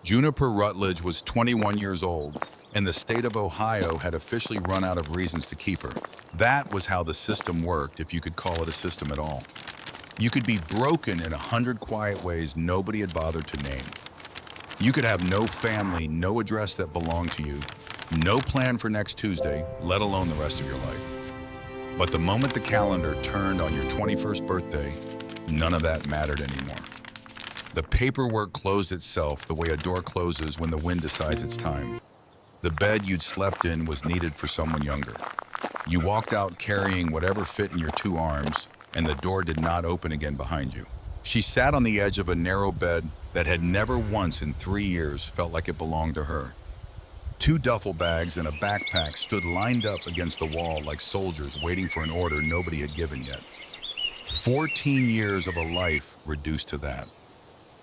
Juniper Rutledge was 21 years old, and the state of Ohio had officially run out of reasons to keep her. That was how the system worked, if you could call it a system at all. You could be broken in 100 quiet ways nobody had bothered to name. You could have no family, no address that belonged to you, no plan for next Tuesday, let alone the rest of your life. But the moment the calendar turned on your 21st birthday, none of that mattered anymore. The paperwork closed itself the way a door closes when the wind decides it's time. The bed you'd slept in was needed for someone younger. You walked out carrying whatever fit in your two arms, and the door did not open again behind you. She sat on the edge of a narrow bed that had never once in 3 years felt like it belonged to her. Two duffel bags and a backpack stood lined up against the wall like soldiers waiting for an order nobody had given yet. 14 years of a life reduced to that.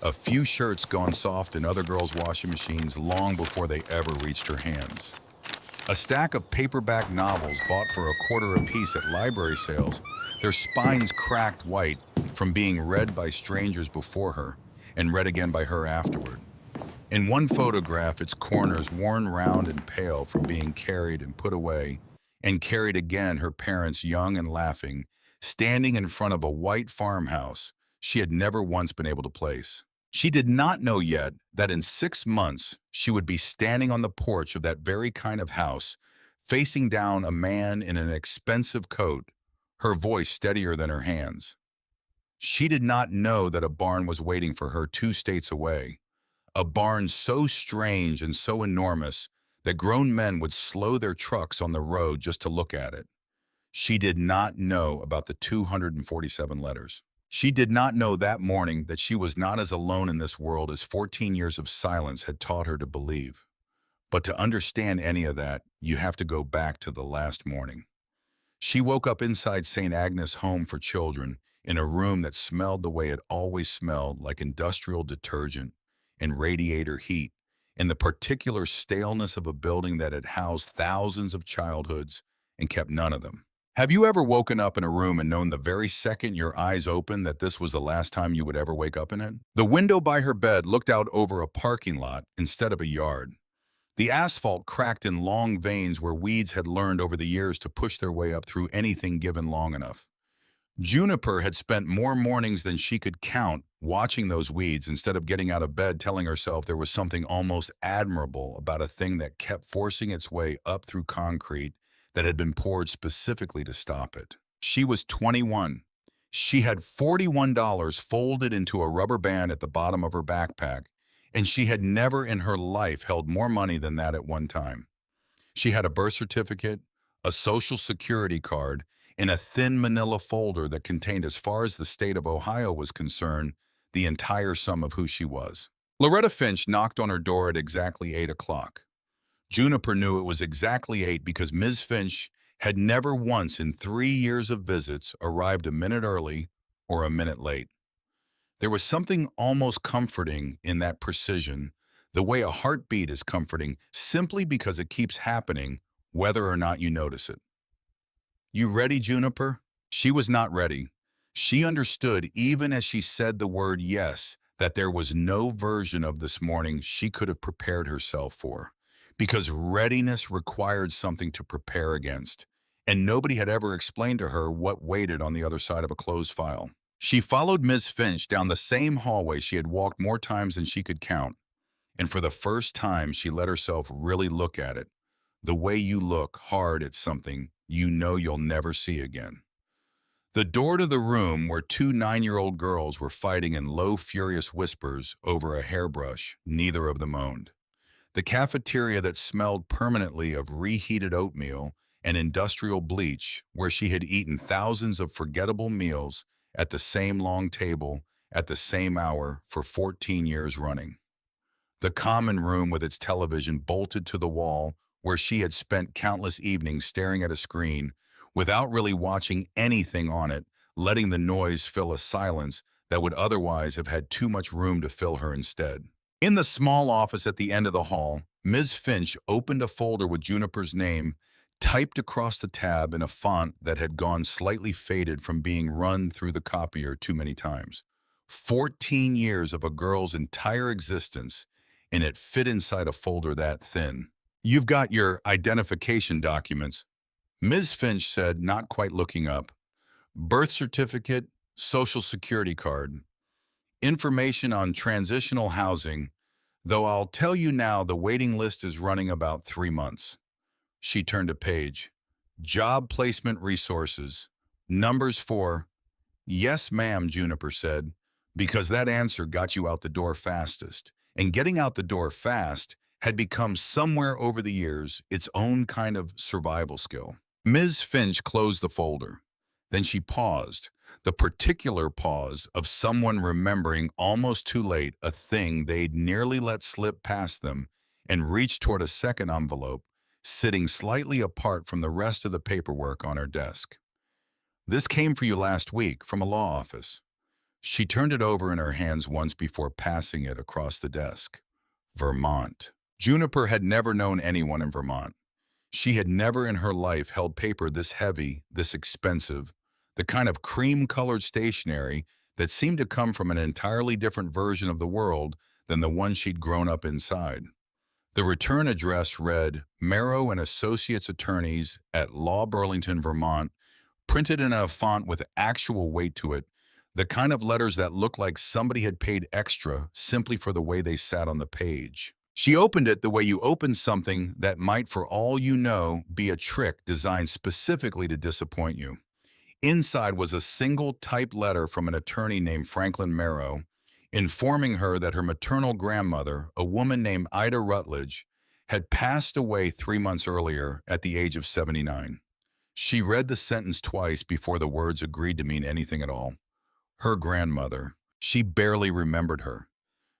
A few shirts gone soft in other girls' washing machines long before they ever reached her hands. A stack of paperback novels bought for a quarter apiece at library sales, their spines cracked white from being read by strangers before her and read again by her afterward. In one photograph, its corners worn round and pale from being carried and put away, and carried again, her parents young and laughing, standing in front of a white farmhouse she had never once been able to place. She did not know yet that in 6 months she would be standing on the porch of that very kind of house, facing down a man in an expensive coat, her voice steadier than her hands. She did not know that a barn was waiting for her 2 states away, a barn so strange and so enormous that grown men would slow their trucks on the road just to look at it. She did not know about the 247 letters. She did not know that morning that she was not as alone in this world as 14 years of silence had taught her to believe. But to understand any of that, you have to go back to the last morning. She woke up inside St. Agnes' home for children in a room that smelled the way it always smelled, like industrial detergent and radiator heat, in the particular staleness of a building that had housed thousands of childhoods and kept none of them. Have you ever woken up in a room and known the very second your eyes opened that this was the last time you would ever wake up in it? The window by her bed looked out over a parking lot instead of a yard. The asphalt cracked in long veins where weeds had learned over the years to push their way up through anything given long enough. Juniper had spent more mornings than she could count watching those weeds instead of getting out of bed telling herself there was something almost admirable about a thing that kept forcing its way up through concrete that had been poured specifically to stop it. She was 21. She had $41 folded into a rubber band at the bottom of her backpack, and she had never in her life held more money than that at one time. She had a birth certificate, a social security card, and a thin manila folder that contained, as far as the state of Ohio was concerned, the entire sum of who she was. Loretta Finch knocked on her door at exactly 8 o'clock. Juniper knew it was exactly 8 because Ms. Finch had never once in 3 years of visits arrived a minute early or a minute late. There was something almost comforting in that precision, the way a heartbeat is comforting simply because it keeps happening whether or not you notice it. "You ready, Juniper?" She was not ready. She understood even as she said the word yes that there was no version of this morning she could have prepared herself for, because readiness required something to prepare against, and nobody had ever explained to her what waited on the other side of a closed file. She followed Ms. Finch down the same hallway she had walked more times than she could count, and for the first time she let herself really look at it, the way you look hard at something you know you'll never see again. The door to the room where 2 9-year-old girls were fighting in low, furious whispers over a hairbrush neither of them owned. The cafeteria that smelled permanently of reheated oatmeal and industrial bleach, where she had eaten thousands of forgettable meals at the same long table at the same hour for 14 years running. The common room with its television bolted to the wall, where she had spent countless evenings staring at a screen without really watching anything on it, letting the noise fill a silence that would otherwise have had too much room to fill her instead. In the small office at the end of the hall, Ms. Finch opened a folder with Juniper's name typed across the tab in a font that had gone slightly faded from being run through the copier too many times. 14 years of a girl's entire existence and it fit inside a folder that thin. "You've got your identification documents," Ms. Finch said, not quite looking up. "Birth certificate, social security card, information on transitional housing, though I'll tell you now the waiting list is running about 3 months." She turned a page. "Job placement resources. Numbers 4. "Yes, ma'am," Juniper said, because that answer got you out the door fastest. And getting out the door fast had become somewhere over the years its own kind of survival skill. Ms. Finch closed the folder. Then she paused, the particular pause of someone remembering almost too late a thing they'd nearly let slip past them, and reached toward a second envelope, sitting slightly apart from the rest of the paperwork on her desk. "This came for you last week from a law office." She turned it over in her hands once before passing it across the desk. Vermont. Juniper had never known anyone in Vermont. She had never in her life held paper this heavy, this expensive, the kind of cream-colored stationery that seemed to come from an entirely different version of the world than the one she'd grown up inside. The return address read, "Merrow and Associates Attorneys at Law Burlington, Vermont," printed in a font with actual weight to it, the kind of letters that looked like somebody had paid extra simply for the way they sat on the page. She opened it the way you open something that might, for all you know, be a trick designed specifically to disappoint you. Inside was a single typed letter from an attorney named Franklin Merrow, informing her that her maternal grandmother, a woman named Ida Rutledge, had passed away 3 months earlier at the age of 79. She read the sentence twice before the words agreed to mean anything at all. Her grandmother. She barely remembered her.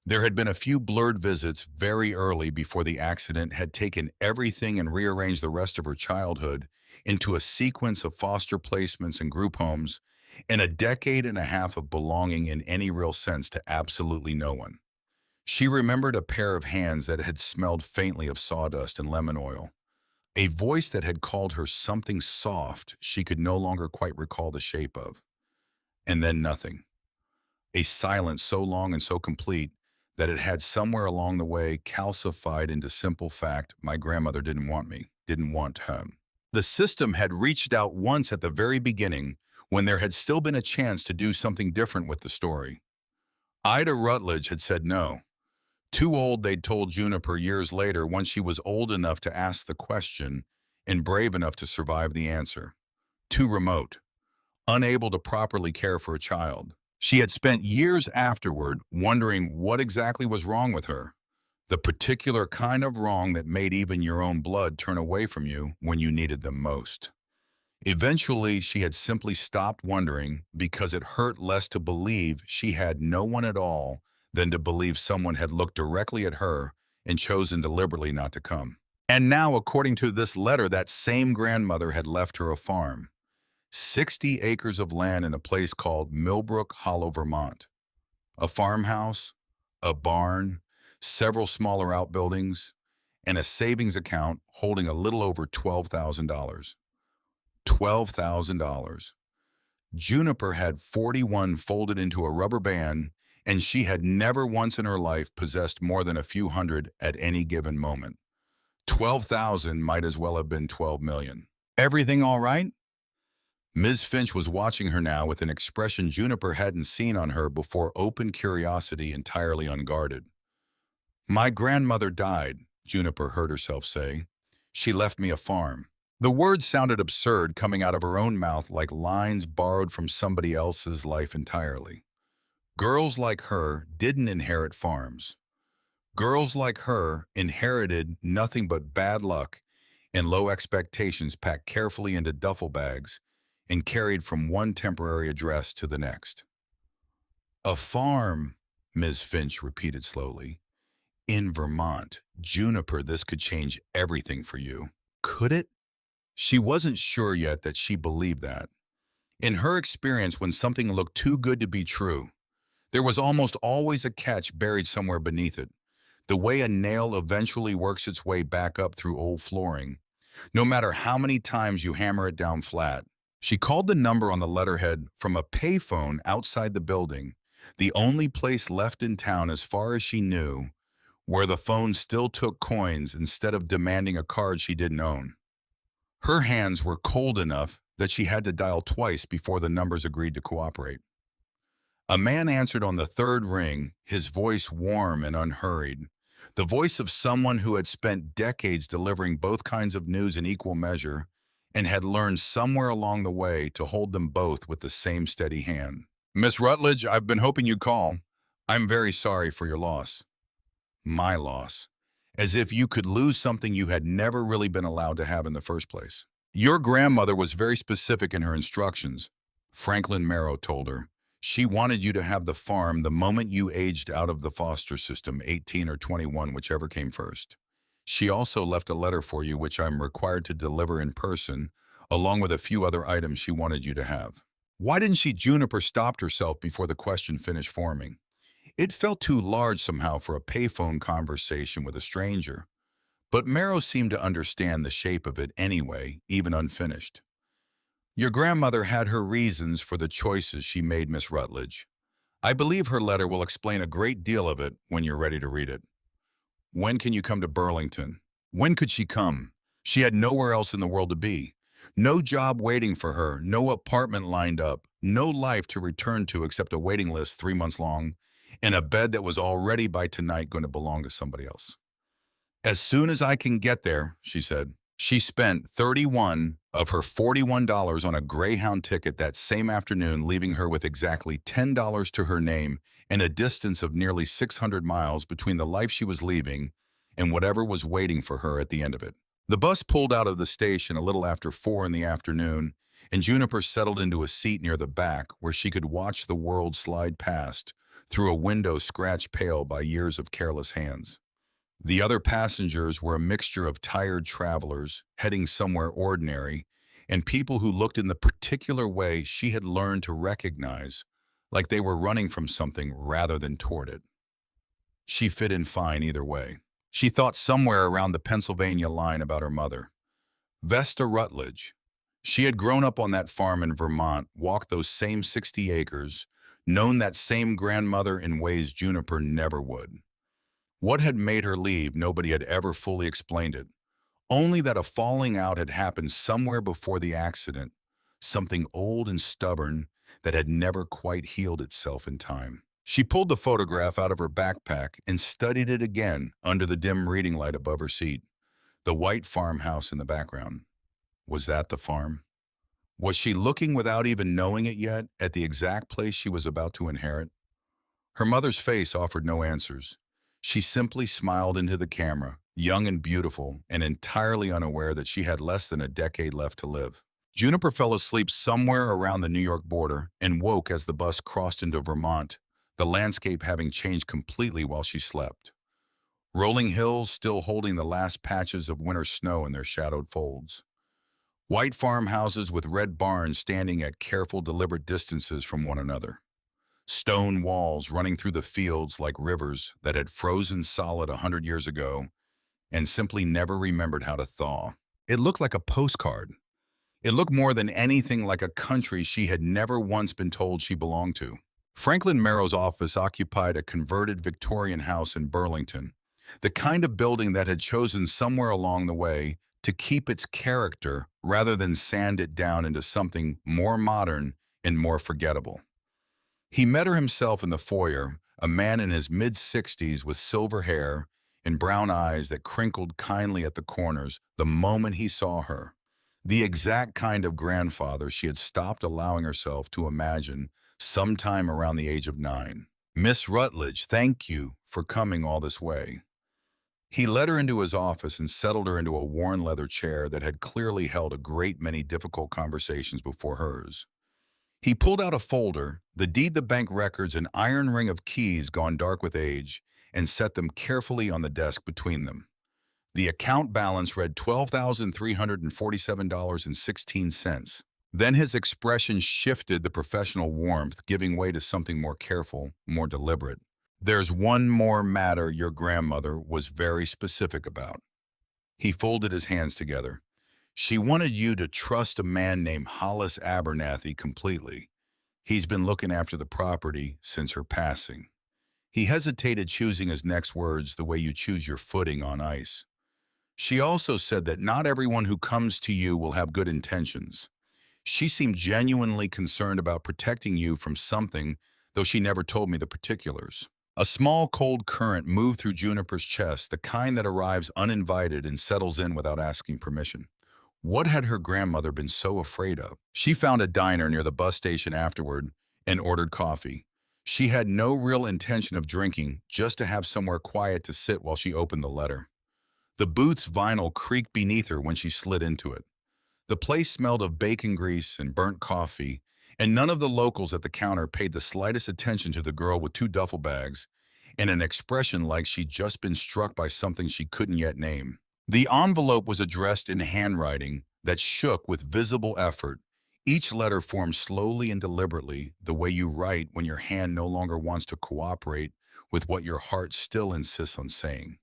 There had been a few blurred visits very early before the accident had taken everything and rearranged the rest of her childhood into a sequence of foster placements and group homes, and a decade and a half of belonging in any real sense to absolutely no one. She remembered a pair of hands that had smelled faintly of sawdust and lemon oil, a voice that had called her something soft she could no longer quite recall the shape of. And then nothing. A silence so long and so complete that it had somewhere along the way calcified into simple fact: my grandmother didn't want me, didn't want him. The system had reached out once at the very beginning when there had still been a chance to do something different with the story. Ida Rutledge had said no. Too old, they'd told Juniper years later, once she was old enough to ask the question and brave enough to survive the answer. Too remote. Unable to properly care for a child. She had spent years afterward wondering what exactly was wrong with her, the particular kind of wrong that made even your own blood turn away from you when you needed them most. Eventually, she had simply stopped wondering because it hurt less to believe she had no one at all than to believe someone had looked directly at her and chosen deliberately not to come. And now, according to this letter, that same grandmother had left her a farm. 60 acres of land in a place called Millbrook Hollow, Vermont. A farmhouse, a barn, several smaller outbuildings, and a savings account holding a little over $12,000. $12,000. Juniper had 41 folded into a rubber band, and she had never once in her life possessed more than a few hundred at any given moment. 12,000 might as well have been 12 million. "Everything all right?" Ms. Finch was watching her now with an expression Juniper hadn't seen on her before: open curiosity entirely unguarded. "My grandmother died," Juniper heard herself say. "She left me a farm." The words sounded absurd coming out of her own mouth, like lines borrowed from somebody else's life entirely. Girls like her didn't inherit farms. Girls like her inherited nothing but bad luck and low expectations packed carefully into duffel bags and carried from one temporary address to the next. "A farm," Ms. Finch repeated slowly. "In Vermont. Juniper, this could change everything for you." Could it? She wasn't sure yet that she believed that. In her experience, when something looked too good to be true, there was almost always a catch buried somewhere beneath it, the way a nail eventually works its way back up through old flooring, no matter how many times you hammer it down flat. She called the number on the letterhead from a payphone outside the building, the only place left in town as far as she knew, where the phone still took coins instead of demanding a card she didn't own. Her hands were cold enough that she had to dial twice before the numbers agreed to cooperate. A man answered on the third ring, his voice warm and unhurried, the voice of someone who had spent decades delivering both kinds of news in equal measure and had learned somewhere along the way to hold them both with the same steady hand. Miss Rutledge, I've been hoping you'd call. I'm very sorry for your loss. My loss. As if you could lose something you had never really been allowed to have in the first place. Your grandmother was very specific in her instructions, Franklin Merrow told her. She wanted you to have the farm the moment you aged out of the foster system, 18 or 21, whichever came first. She also left a letter for you, which I'm required to deliver in person, along with a few other items she wanted you to have. Why didn't she? Juniper stopped herself before the question finished forming. It felt too large somehow for a payphone conversation with a stranger. But Merrow seemed to understand the shape of it anyway, even unfinished. Your grandmother had her reasons for the choices she made, Miss Rutledge. I believe her letter will explain a great deal of it when you're ready to read it. When can you come to Burlington? When could she come? She had nowhere else in the world to be. No job waiting for her, no apartment lined up, no life to return to except a waiting list 3 months long, and a bed that was already by tonight going to belong to somebody else. As soon as I can get there, she said. She spent 31 of her $41 on a Greyhound ticket that same afternoon, leaving her with exactly $10 to her name and a distance of nearly 600 miles between the life she was leaving and whatever was waiting for her at the end of it. The bus pulled out of the station a little after 4 in the afternoon, and Juniper settled into a seat near the back where she could watch the world slide past through a window scratched pale by years of careless hands. The other passengers were a mixture of tired travelers heading somewhere ordinary and people who looked in the particular way she had learned to recognize, like they were running from something rather than toward it. She fit in fine either way. She thought somewhere around the Pennsylvania line about her mother, Vesta Rutledge. She had grown up on that farm in Vermont, walked those same 60 acres, known that same grandmother in ways Juniper never would. What had made her leave, nobody had ever fully explained it. Only that a falling out had happened somewhere before the accident, something old and stubborn that had never quite healed itself in time. She pulled the photograph out of her backpack and studied it again under the dim reading light above her seat. The white farmhouse in the background. Was that the farm? Was she looking without even knowing it yet at the exact place she was about to inherit? Her mother's face offered no answers. She simply smiled into the camera, young and beautiful, and entirely unaware that she had less than a decade left to live. Juniper fell asleep somewhere around the New York border and woke as the bus crossed into Vermont, the landscape having changed completely while she slept. Rolling hills still holding the last patches of winter snow in their shadowed folds. White farmhouses with red barns standing at careful, deliberate distances from one another. Stone walls running through the fields like rivers that had frozen solid 100 years ago and simply never remembered how to thaw. It looked like a postcard. It looked more than anything like a country she had never once been told she belonged to. Franklin Merrow's office occupied a converted Victorian house in Burlington, the kind of building that had chosen somewhere along the way to keep its character rather than sand it down into something more modern and more forgettable. He met her himself in the foyer, a man in his mid-60s with silver hair and brown eyes that crinkled kindly at the corners the moment he saw her. The exact kind of grandfather she had stopped allowing herself to imagine sometime around the age of 9. Miss Rutledge, thank you for coming all this way. He led her into his office and settled her into a worn leather chair that had clearly held a great many difficult conversations before hers. He pulled out a folder, the deed, the bank records, an iron ring of keys gone dark with age, and set them carefully on the desk between them. The account balance read $12,347.16. Then his expression shifted, the professional warmth giving way to something more careful, more deliberate. There's one more matter your grandmother was very specific about. He folded his hands together. She wanted you to trust a man named Hollis Abernathy completely. He's been looking after the property since her passing. He hesitated, choosing his next words the way you choose your footing on ice. She also said that not everyone who comes to you will have good intentions. She seemed genuinely concerned about protecting you from something, though she never told me the particulars. A small cold current moved through Juniper's chest, the kind that arrives uninvited and settles in without asking permission. What had her grandmother been so afraid of? She found a diner near the bus station afterward and ordered coffee. She had no real intention of drinking, just to have somewhere quiet to sit while she opened the letter. The booth's vinyl creaked beneath her when she slid into it. The place smelled of bacon grease and burnt coffee, and none of the locals at the counter paid the slightest attention to the girl with two duffel bags and an expression like she'd just been struck by something she couldn't yet name. The envelope was addressed in handwriting that shook with visible effort. Each letter formed slowly and deliberately, the way you write when your hand no longer wants to cooperate with what your heart still insists on saying.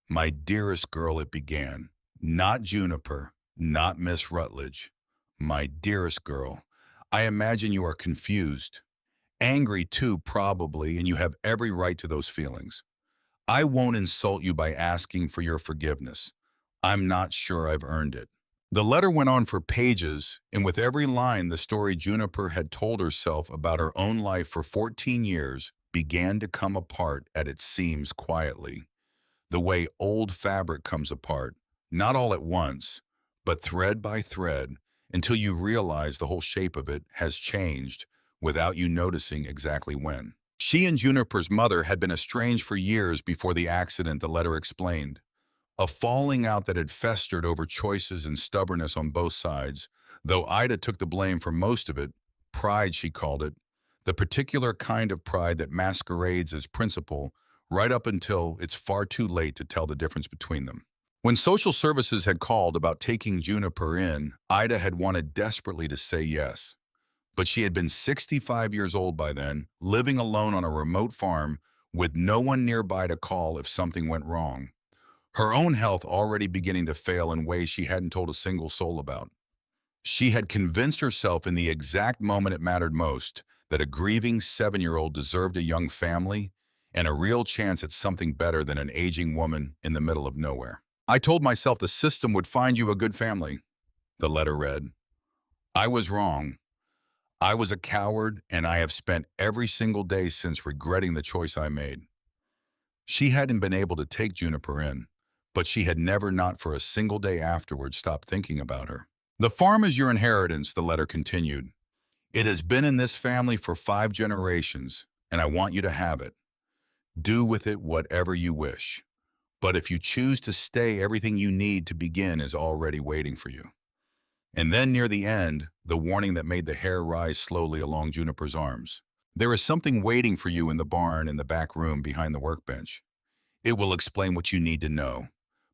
My dearest girl, it began. Not Juniper, not Miss Rutledge. My dearest girl, I imagine you are confused. Angry too, probably, and you have every right to those feelings. I won't insult you by asking for your forgiveness. I'm not sure I've earned it. The letter went on for pages, and with every line, the story Juniper had told herself about her own life for 14 years began to come apart at its seams quietly, the way old fabric comes apart, not all at once, but thread by thread, until you realize the whole shape of it has changed without you noticing exactly when. She and Juniper's mother had been estranged for years before the accident, the letter explained. A falling out that had festered over choices and stubbornness on both sides, though Ida took the blame for most of it. Pride, she called it, the particular kind of pride that masquerades as principle right up until it's far too late to tell the difference between them. When social services had called about taking Juniper in, Ida had wanted desperately to say yes. But she had been 65 years old by then, living alone on a remote farm with no one nearby to call if something went wrong. Her own health already beginning to fail in ways she hadn't told a single soul about. She had convinced herself in the exact moment it mattered most that a grieving 7-year-old deserved a young family and a real chance at something better than an aging woman in the middle of nowhere. I told myself the system would find you a good family, the letter read. I was wrong. I was a coward, and I have spent every single day since regretting the choice I made. She hadn't been able to take Juniper in, but she had never, not for a single day afterwards, stopped thinking about her. The farm is your inheritance, the letter continued. It has been in this family for 5 generations, and I want you to have it. Do with it whatever you wish. But if you choose to stay, everything you need to begin is already waiting for you. And then near the end, the warning that made the hair rise slowly along Juniper's arms. There is something waiting for you in the barn in the back room behind the workbench. It will explain what you need to know.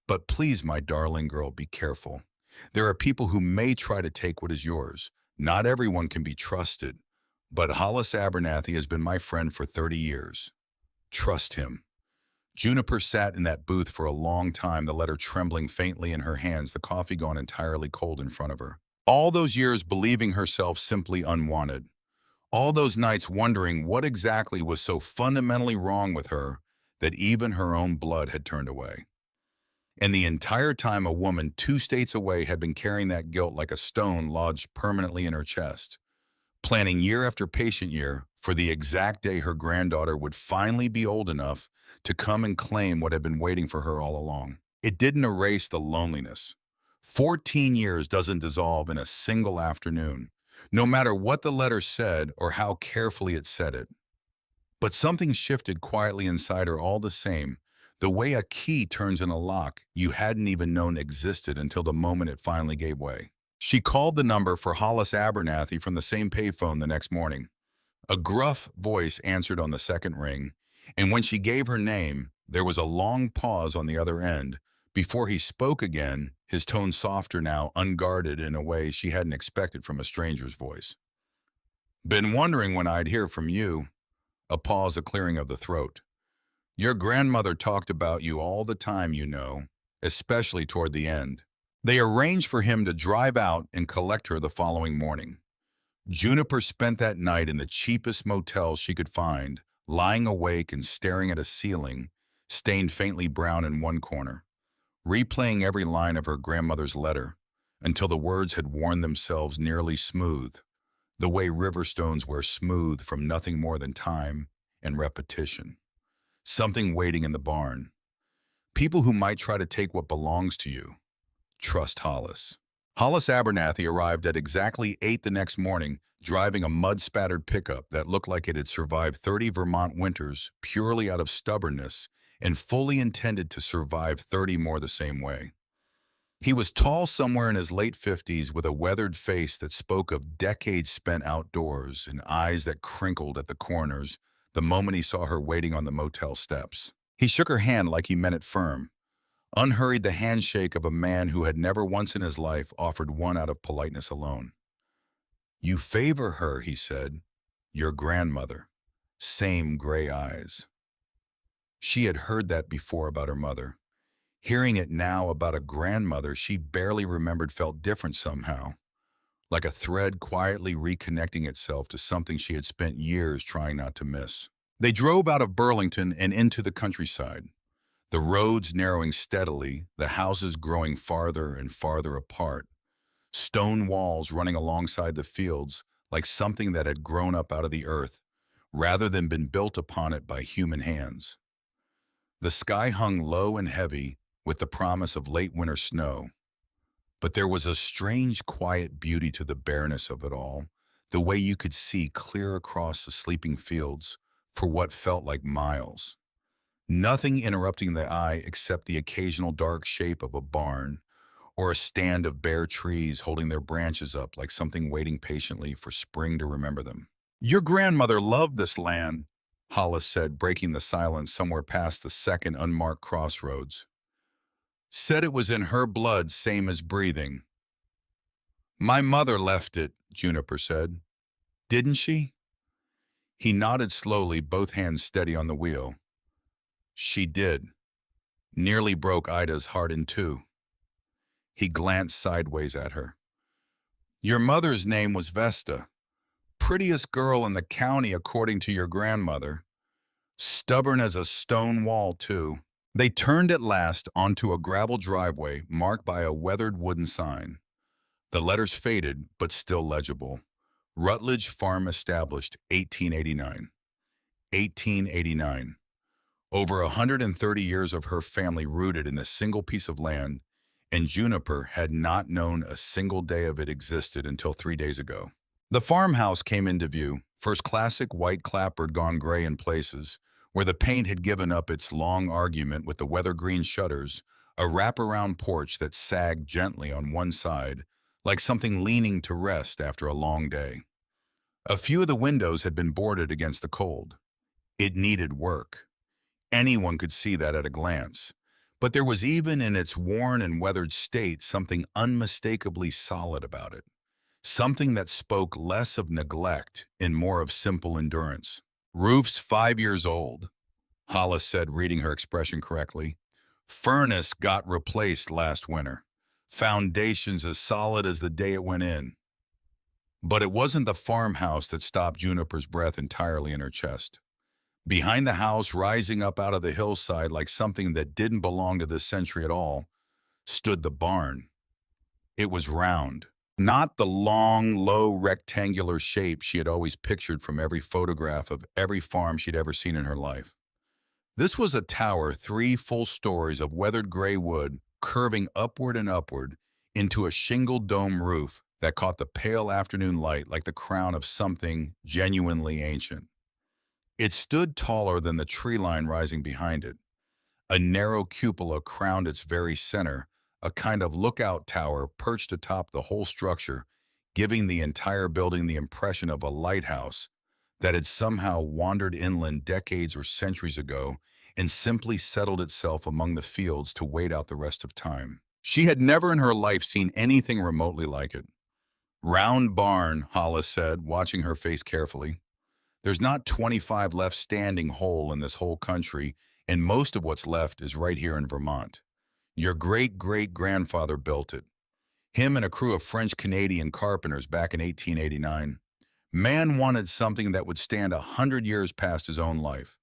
But please, my darling girl, be careful. There are people who may try to take what is yours. Not everyone can be trusted. But Hollis Abernathy has been my friend for 30 years. Trust him. Juniper sat in that booth for a long time, the letter trembling faintly in her hands, the coffee gone entirely cold in front of her. All those years believing herself simply unwanted. All those nights wondering what exactly was so fundamentally wrong with her that even her own blood had turned away. And the entire time, a woman 2 states away had been carrying that guilt like a stone lodged permanently in her chest, planning year after patient year for the exact day her granddaughter would finally be old enough to come and claim what had been waiting for her all along. It didn't erase the loneliness. 14 years doesn't dissolve in a single afternoon, no matter what the letter said or how carefully it said it. But something shifted quietly inside her all the same, the way a key turns in a lock you hadn't even known existed until the moment it finally gave way. She called the number for Hollis Abernathy from the same payphone the next morning. A gruff voice answered on the second ring, and when she gave her name, there was a long pause on the other end before he spoke again, his tone softer now, unguarded in a way she hadn't expected from a stranger's voice. Been wondering when I'd hear from you. A pause, a clearing of the throat. Your grandmother talked about you all the time, you know, especially toward the end. They arranged for him to drive out and collect her the following morning. Juniper spent that night in the cheapest motel she could find, lying awake and staring at a ceiling, stained faintly brown in one corner, replaying every line of her grandmother's letter until the words had worn themselves nearly smooth, the way river stones wear smooth from nothing more than time and repetition. Something waiting in the barn. People who might try to take what belongs to you. Trust Hollis. Hollis Abernathy arrived at exactly 8 the next morning, driving a mud-spattered pickup that looked like it had survived 30 Vermont winters purely out of stubbornness and fully intended to survive 30 more the same way. He was tall, somewhere in his late 50s, with a weathered face that spoke of decades spent outdoors and eyes that crinkled at the corners the moment he saw her waiting on the motel steps. He shook her hand like he meant it firm, unhurried, the handshake of a man who had never once in his life offered one out of politeness alone. "You favor her," he said. "Your grandmother." Same gray eyes. She had heard that before about her mother. Hearing it now about a grandmother she barely remembered felt different somehow, like a thread quietly reconnecting itself to something she had spent years trying not to miss. They drove out of Burlington and into the countryside, the roads narrowing steadily, the houses growing farther and farther apart, stone walls running alongside the fields like something that had grown up out of the earth rather than been built upon it by human hands. The sky hung low and heavy with the promise of late winter snow, but there was a strange quiet beauty to the bareness of it all, the way you could see clear across the sleeping fields for what felt like miles. Nothing interrupting the eye except the occasional dark shape of a barn or a stand of bare trees holding their branches up like something waiting patiently for spring to remember them. "Your grandmother loved this land," Hollis said, breaking the silence somewhere past the second unmarked crossroads. "Said it was in her blood, same as breathing." "My mother left it," Juniper said. "Didn't she?" He nodded slowly, both hands steady on the wheel. "She did. Nearly broke Ida's heart in two." He glanced sideways at her. "Your mother's name was Vesta. Prettiest girl in the county according to your grandmother. Stubborn as a stone wall, too." They turned at last onto a gravel driveway marked by a weathered wooden sign. The letters faded, but still legible. Rutledge Farm established 1889. 1889. Over 130 years of her family rooted in this single piece of land, and Juniper had not known a single day of it existed until 3 days ago. The farmhouse came into view, first classic white clapboard gone gray in places, where the paint had given up its long argument with the weather-green shutters, a wraparound porch that sagged gently on one side, like something leaning to rest after a long day. A few of the windows had been boarded against the cold. It needed work. Anyone could see that at a glance. But there was, even in its worn and weathered state, something unmistakably solid about it. Something that spoke less of neglect and more of simple endurance. "Roof's 5 years old," Hollis said, reading her expression correctly. "Furnace got replaced last winter. Foundations as solid as the day it went in." But it wasn't the farmhouse that stopped Juniper's breath entirely in her chest. Behind the house, rising up out of the hillside like something that didn't belong to this century at all, stood the barn. It was round. Not the long, low, rectangular shape she had always pictured from every photograph of every farm she'd ever seen in her life. This was a tower 3 full stories of weathered gray wood curving upward and upward into a shingled dome roof that caught the pale afternoon light like the crown of something genuinely ancient. It stood taller than the tree line rising behind it. A narrow cupola crowned its very center, a kind of lookout tower perched atop the whole structure, giving the entire building the impression of a lighthouse that had somehow wandered inland decades or centuries ago and simply settled itself among the fields to wait out the rest of time. She had never in her life seen anything remotely like it. "Round barn," Hollis said, watching her face carefully. "There's not 25 left standing whole in this whole country, and most of what's left is right here in Vermont. Your great-great-grandfather built it. Him and a crew of French-Canadian carpenters back in 1889. Man wanted something that would stand 100 years past his own life.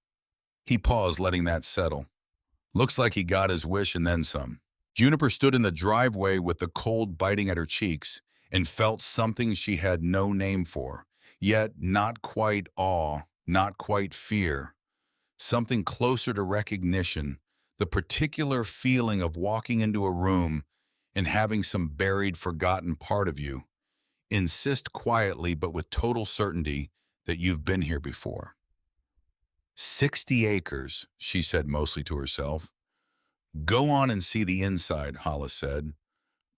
He paused, letting that settle. Looks like he got his wish and then some. Juniper stood in the driveway with the cold biting at her cheeks and felt something she had no name for, yet not quite awe, not quite fear, something closer to recognition, the particular feeling of walking into a room and having some buried, forgotten part of you insist quietly but with total certainty that you've been here before. 60 acres, she said mostly to herself. Go on and see the inside, Hollis said.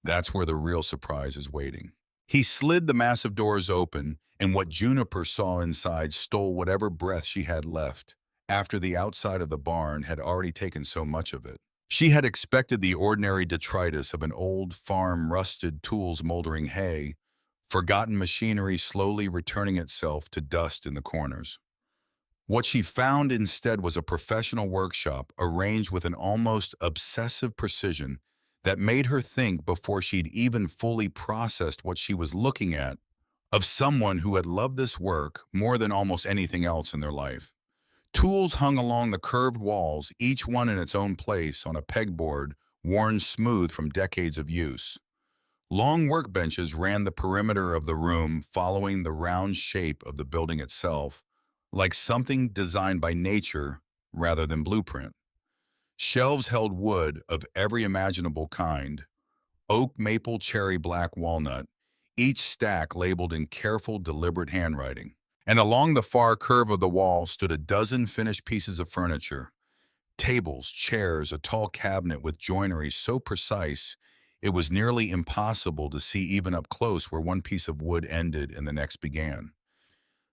That's where the real surprise is waiting. He slid the massive doors open, and what Juniper saw inside stole whatever breath she had left after the outside of the barn had already taken so much of it. She had expected the ordinary detritus of an old farm, rusted tools moldering hay, forgotten machinery slowly returning itself to dust in the corners. What she found instead was a professional workshop arranged with an almost obsessive precision that made her think before she'd even fully processed what she was looking at of someone who had loved this work more than almost anything else in their life. Tools hung along the curved walls, each one in its own place on a pegboard worn smooth from decades of use. Long workbenches ran the perimeter of the room, following the round shape of the building itself, like something designed by nature rather than blueprint. Shelves held wood of every imaginable kind, oak, maple, cherry, black, walnut, each stack labeled in careful, deliberate handwriting. And along the far curve of the wall stood a dozen finished pieces of furniture, tables, chairs, a tall cabinet with joinery so precise it was nearly impossible to see even up close where one piece of wood ended and the next began.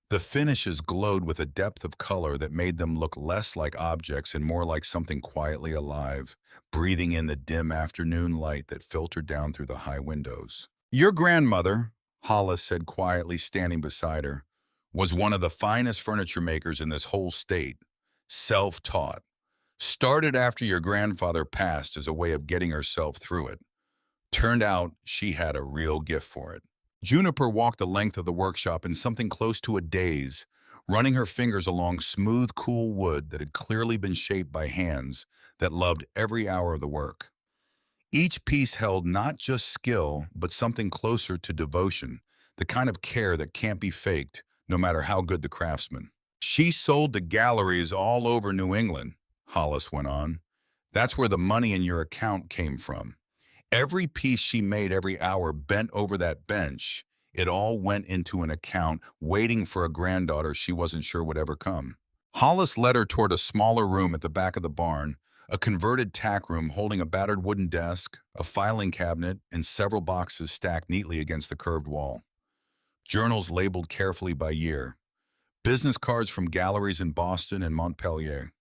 The finishes glowed with a depth of color that made them look less like objects and more like something quietly alive, breathing in the dim afternoon light that filtered down through the high windows. Your grandmother, Hollis said quietly, standing beside her, was one of the finest furniture makers in this whole state, self-taught. Started after your grandfather passed as a way of getting herself through it. Turned out she had a real gift for it. Juniper walked the length of the workshop in something close to a daze, running her fingers along smooth, cool wood that had clearly been shaped by hands that loved every hour of the work. Each piece held not just skill, but something closer to devotion, the kind of care that can't be faked, no matter how good the craftsman. She sold to galleries all over New England, Hollis went on. That's where the money in your account came from. Every piece she made every hour bent over that bench, it all went into an account waiting for a granddaughter she wasn't sure would ever come. Hollis led her toward a smaller room at the back of the barn, a converted tack room holding a battered wooden desk, a filing cabinet, and several boxes stacked neatly against the curved wall. Journals labeled carefully by year, business cards from galleries in Boston and Montpelier,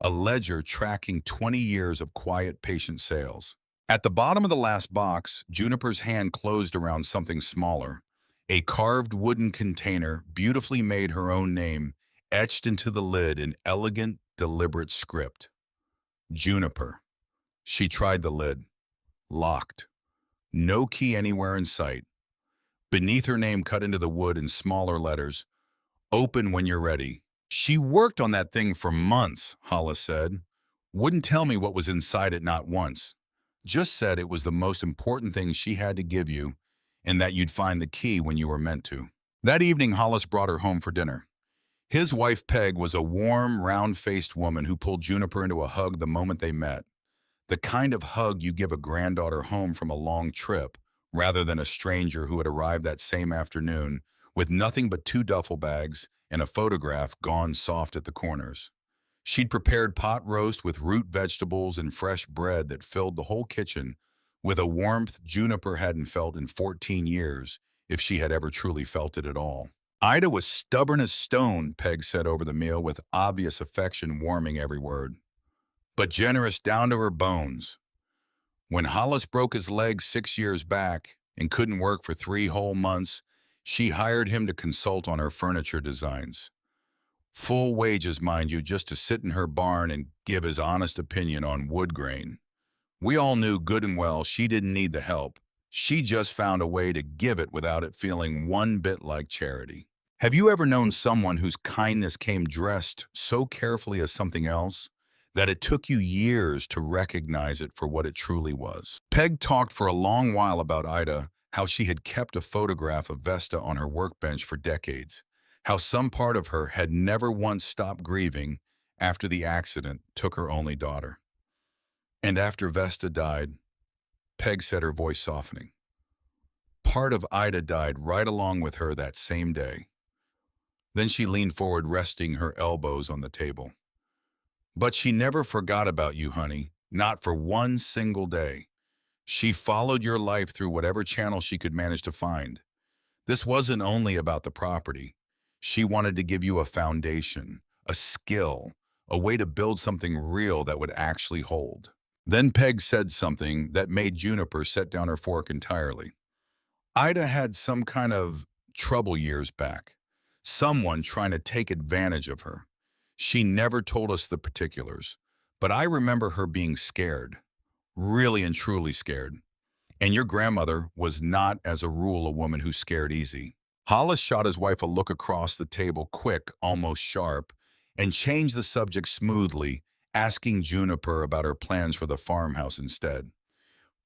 a ledger tracking 20 years of quiet, patient sales. At the bottom of the last box, Juniper's hand closed around something smaller, a carved wooden container beautifully made her own name, etched into the lid in elegant, deliberate script. Juniper. She tried the lid. Locked. No key anywhere in sight. Beneath her name cut into the wood in smaller letters, open when you're ready. She worked on that thing for months, Hollis said. Wouldn't tell me what was inside it not once. Just said it was the most important thing she had to give you and that you'd find the key when you were meant to. That evening, Hollis brought her home for dinner. His wife, Peg, was a warm, round-faced woman who pulled Juniper into a hug the moment they met. The kind of hug you give a granddaughter home from a long trip, rather than a stranger who had arrived that same afternoon with nothing but 2 duffel bags and a photograph gone soft at the corners. She'd prepared pot roast with root vegetables and fresh bread that filled the whole kitchen with a warmth Juniper hadn't felt in 14 years, if she had ever truly felt it at all. Ida was stubborn as stone, Peg said over the meal with obvious affection warming every word, but generous down to her bones. When Hollis broke his leg 6 years back and couldn't work for 3 whole months, she hired him to consult on her furniture designs. Full wages, mind you, just to sit in her barn and give his honest opinion on wood grain. We all knew good and well she didn't need the help. She just found a way to give it without it feeling one bit like charity. Have you ever known someone whose kindness came dressed so carefully as something else that it took you years to recognize it for what it truly was? Peg talked for a long while about Ida, how she had kept a photograph of Vesta on her workbench for decades, how some part of her had never once stopped grieving after the accident took her only daughter. And after Vesta died, Peg said, her voice softening, part of Ida died right along with her that same day. Then she leaned forward, resting her elbows on the table. But she never forgot about you, honey, not for one single day. She followed your life through whatever channel she could manage to find. This wasn't only about the property. She wanted to give you a foundation, a skill, a way to build something real that would actually hold. Then Peg said something that made Juniper set down her fork entirely. Ida had some kind of trouble years back. Someone trying to take advantage of her. She never told us the particulars, but I remember her being scared, really and truly scared. And your grandmother was not, as a rule, a woman who scared easy. Hollis shot his wife a look across the table, quick, almost sharp, and changed the subject smoothly, asking Juniper about her plans for the farmhouse instead.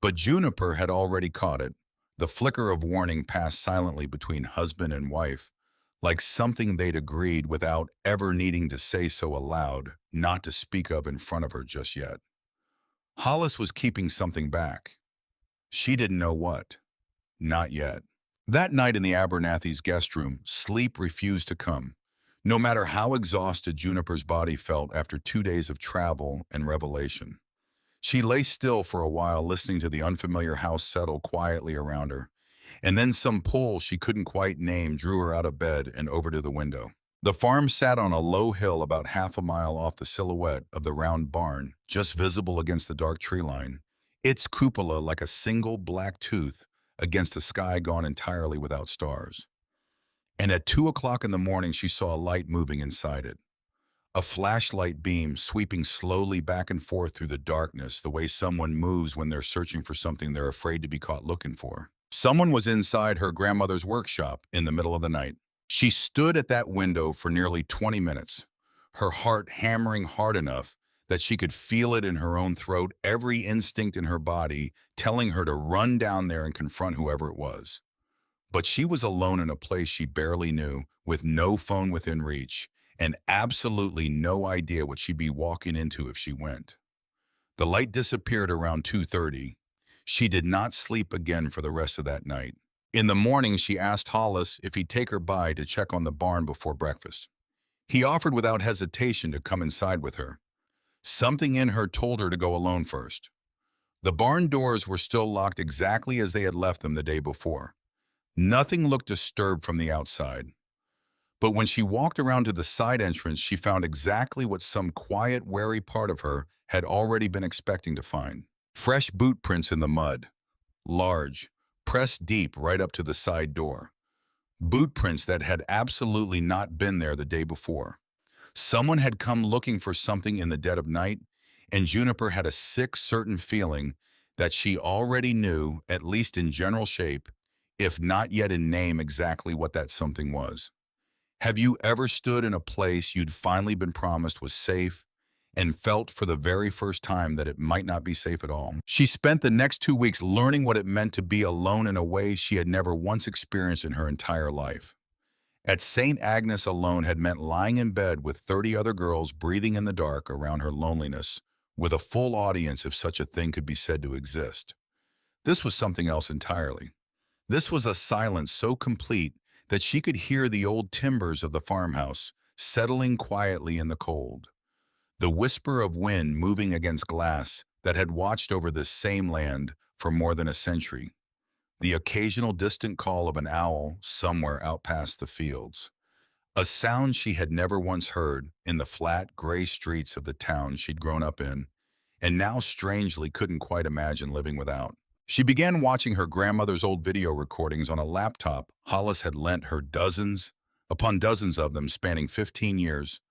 But Juniper had already caught it. The flicker of warning passed silently between husband and wife, like something they'd agreed without ever needing to say so aloud, not to speak of in front of her just yet. Hollis was keeping something back. She didn't know what. Not yet. That night in the Abernathy's guest room, sleep refused to come. No matter how exhausted Juniper's body felt after 2 days of travel and revelation. She lay still for a while, listening to the unfamiliar house settle quietly around her. And then some pull she couldn't quite name drew her out of bed and over to the window. The farm sat on a low hill about half a mile off the silhouette of the round barn, just visible against the dark tree line. Its cupola like a single black tooth against a sky gone entirely without stars. And at 2 o'clock in the morning, she saw a light moving inside it. A flashlight beam sweeping slowly back and forth through the darkness, the way someone moves when they're searching for something they're afraid to be caught looking for. Someone was inside her grandmother's workshop in the middle of the night. She stood at that window for nearly 20 minutes, her heart hammering hard enough that she could feel it in her own throat, every instinct in her body telling her to run down there and confront whoever it was. But she was alone in a place she barely knew, with no phone within reach, and absolutely no idea what she'd be walking into if she went. The light disappeared around 2:30. She did not sleep again for the rest of that night. In the morning, she asked Hollis if he'd take her by to check on the barn before breakfast. He offered without hesitation to come inside with her. Something in her told her to go alone first. The barn doors were still locked exactly as they had left them the day before. Nothing looked disturbed from the outside. But when she walked around to the side entrance, she found exactly what some quiet, wary part of her had already been expecting to find. Fresh boot prints in the mud. Large, pressed deep right up to the side door. Boot prints that had absolutely not been there the day before. Someone had come looking for something in the dead of night, and Juniper had a sick, certain feeling that she already knew, at least in general shape, if not yet in name, exactly what that something was. Have you ever stood in a place you'd finally been promised was safe and felt for the very first time that it might not be safe at all? She spent the next 2 weeks learning what it meant to be alone in a way she had never once experienced in her entire life. At St. Agnes, alone had meant lying in bed with 30 other girls breathing in the dark around her loneliness, with a full audience if such a thing could be said to exist. This was something else entirely. This was a silence so complete that she could hear the old timbers of the farmhouse settling quietly in the cold. The whisper of wind moving against glass that had watched over this same land for more than a century. The occasional distant call of an owl somewhere out past the fields. A sound she had never once heard in the flat, gray streets of the town she'd grown up in, and now strangely couldn't quite imagine living without. She began watching her grandmother's old video recordings on a laptop Hollis had lent her, dozens upon dozens of them spanning 15 years,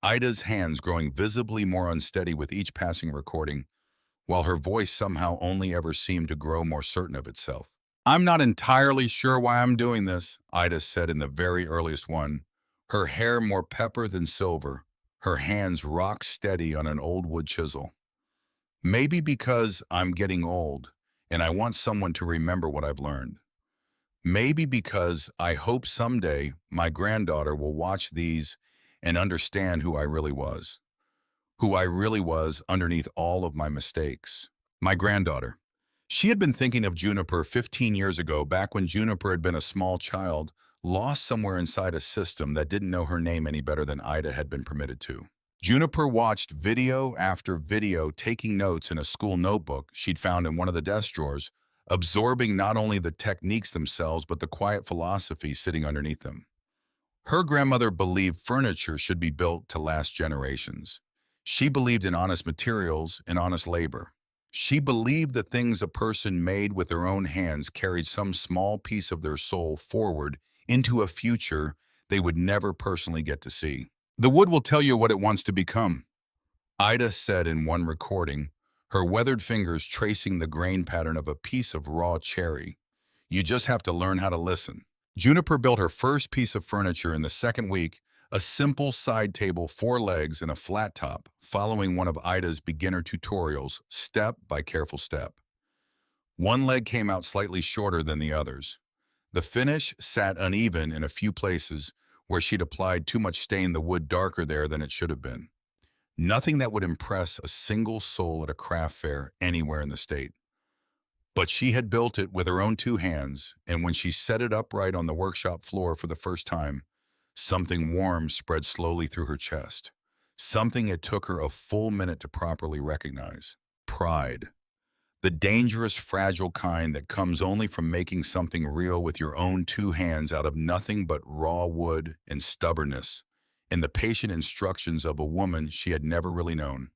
Ida's hands growing visibly more unsteady with each passing recording, while her voice somehow only ever seemed to grow more certain of itself. I'm not entirely sure why I'm doing this, Ida said in the very earliest one, her hair more pepper than silver, her hands rock steady on an old wood chisel. Maybe because I'm getting old and I want someone to remember what I've learned. Maybe because I hope someday my granddaughter will watch these and understand who I really was underneath all of my mistakes. My granddaughter. She had been thinking of Juniper 15 years ago, back when Juniper had been a small child, lost somewhere inside a system that didn't know her name any better than Ida had been permitted to. Juniper watched video after video, taking notes in a school notebook she'd found in one of the desk drawers, absorbing not only the techniques themselves, but the quiet philosophy sitting underneath them. Her grandmother believed furniture should be built to last generations. She believed in honest materials and honest labor. She believed the things a person made with their own hands carried some small piece of their soul forward into a future they would never personally get to see. The wood will tell you what it wants to become, Ida said in one recording, her weathered fingers tracing the grain pattern of a piece of raw cherry. You just have to learn how to listen. Juniper built her first piece of furniture in the second week, a simple side table, 4 legs, and a flat top, following one of Ida's beginner tutorials, step by careful step. One leg came out slightly shorter than the others. The finish sat uneven in a few places where she'd applied too much stain, the wood darker there than it should have been. Nothing that would impress a single soul at a craft fair anywhere in the state. But she had built it with her own 2 hands, and when she set it upright on the workshop floor for the first time, something warm spread slowly through her chest. Something it took her a full minute to properly recognize. Pride. The dangerous, fragile kind that comes only from making something real with your own 2 hands out of nothing but raw wood and stubbornness, and the patient instructions of a woman she had never really known.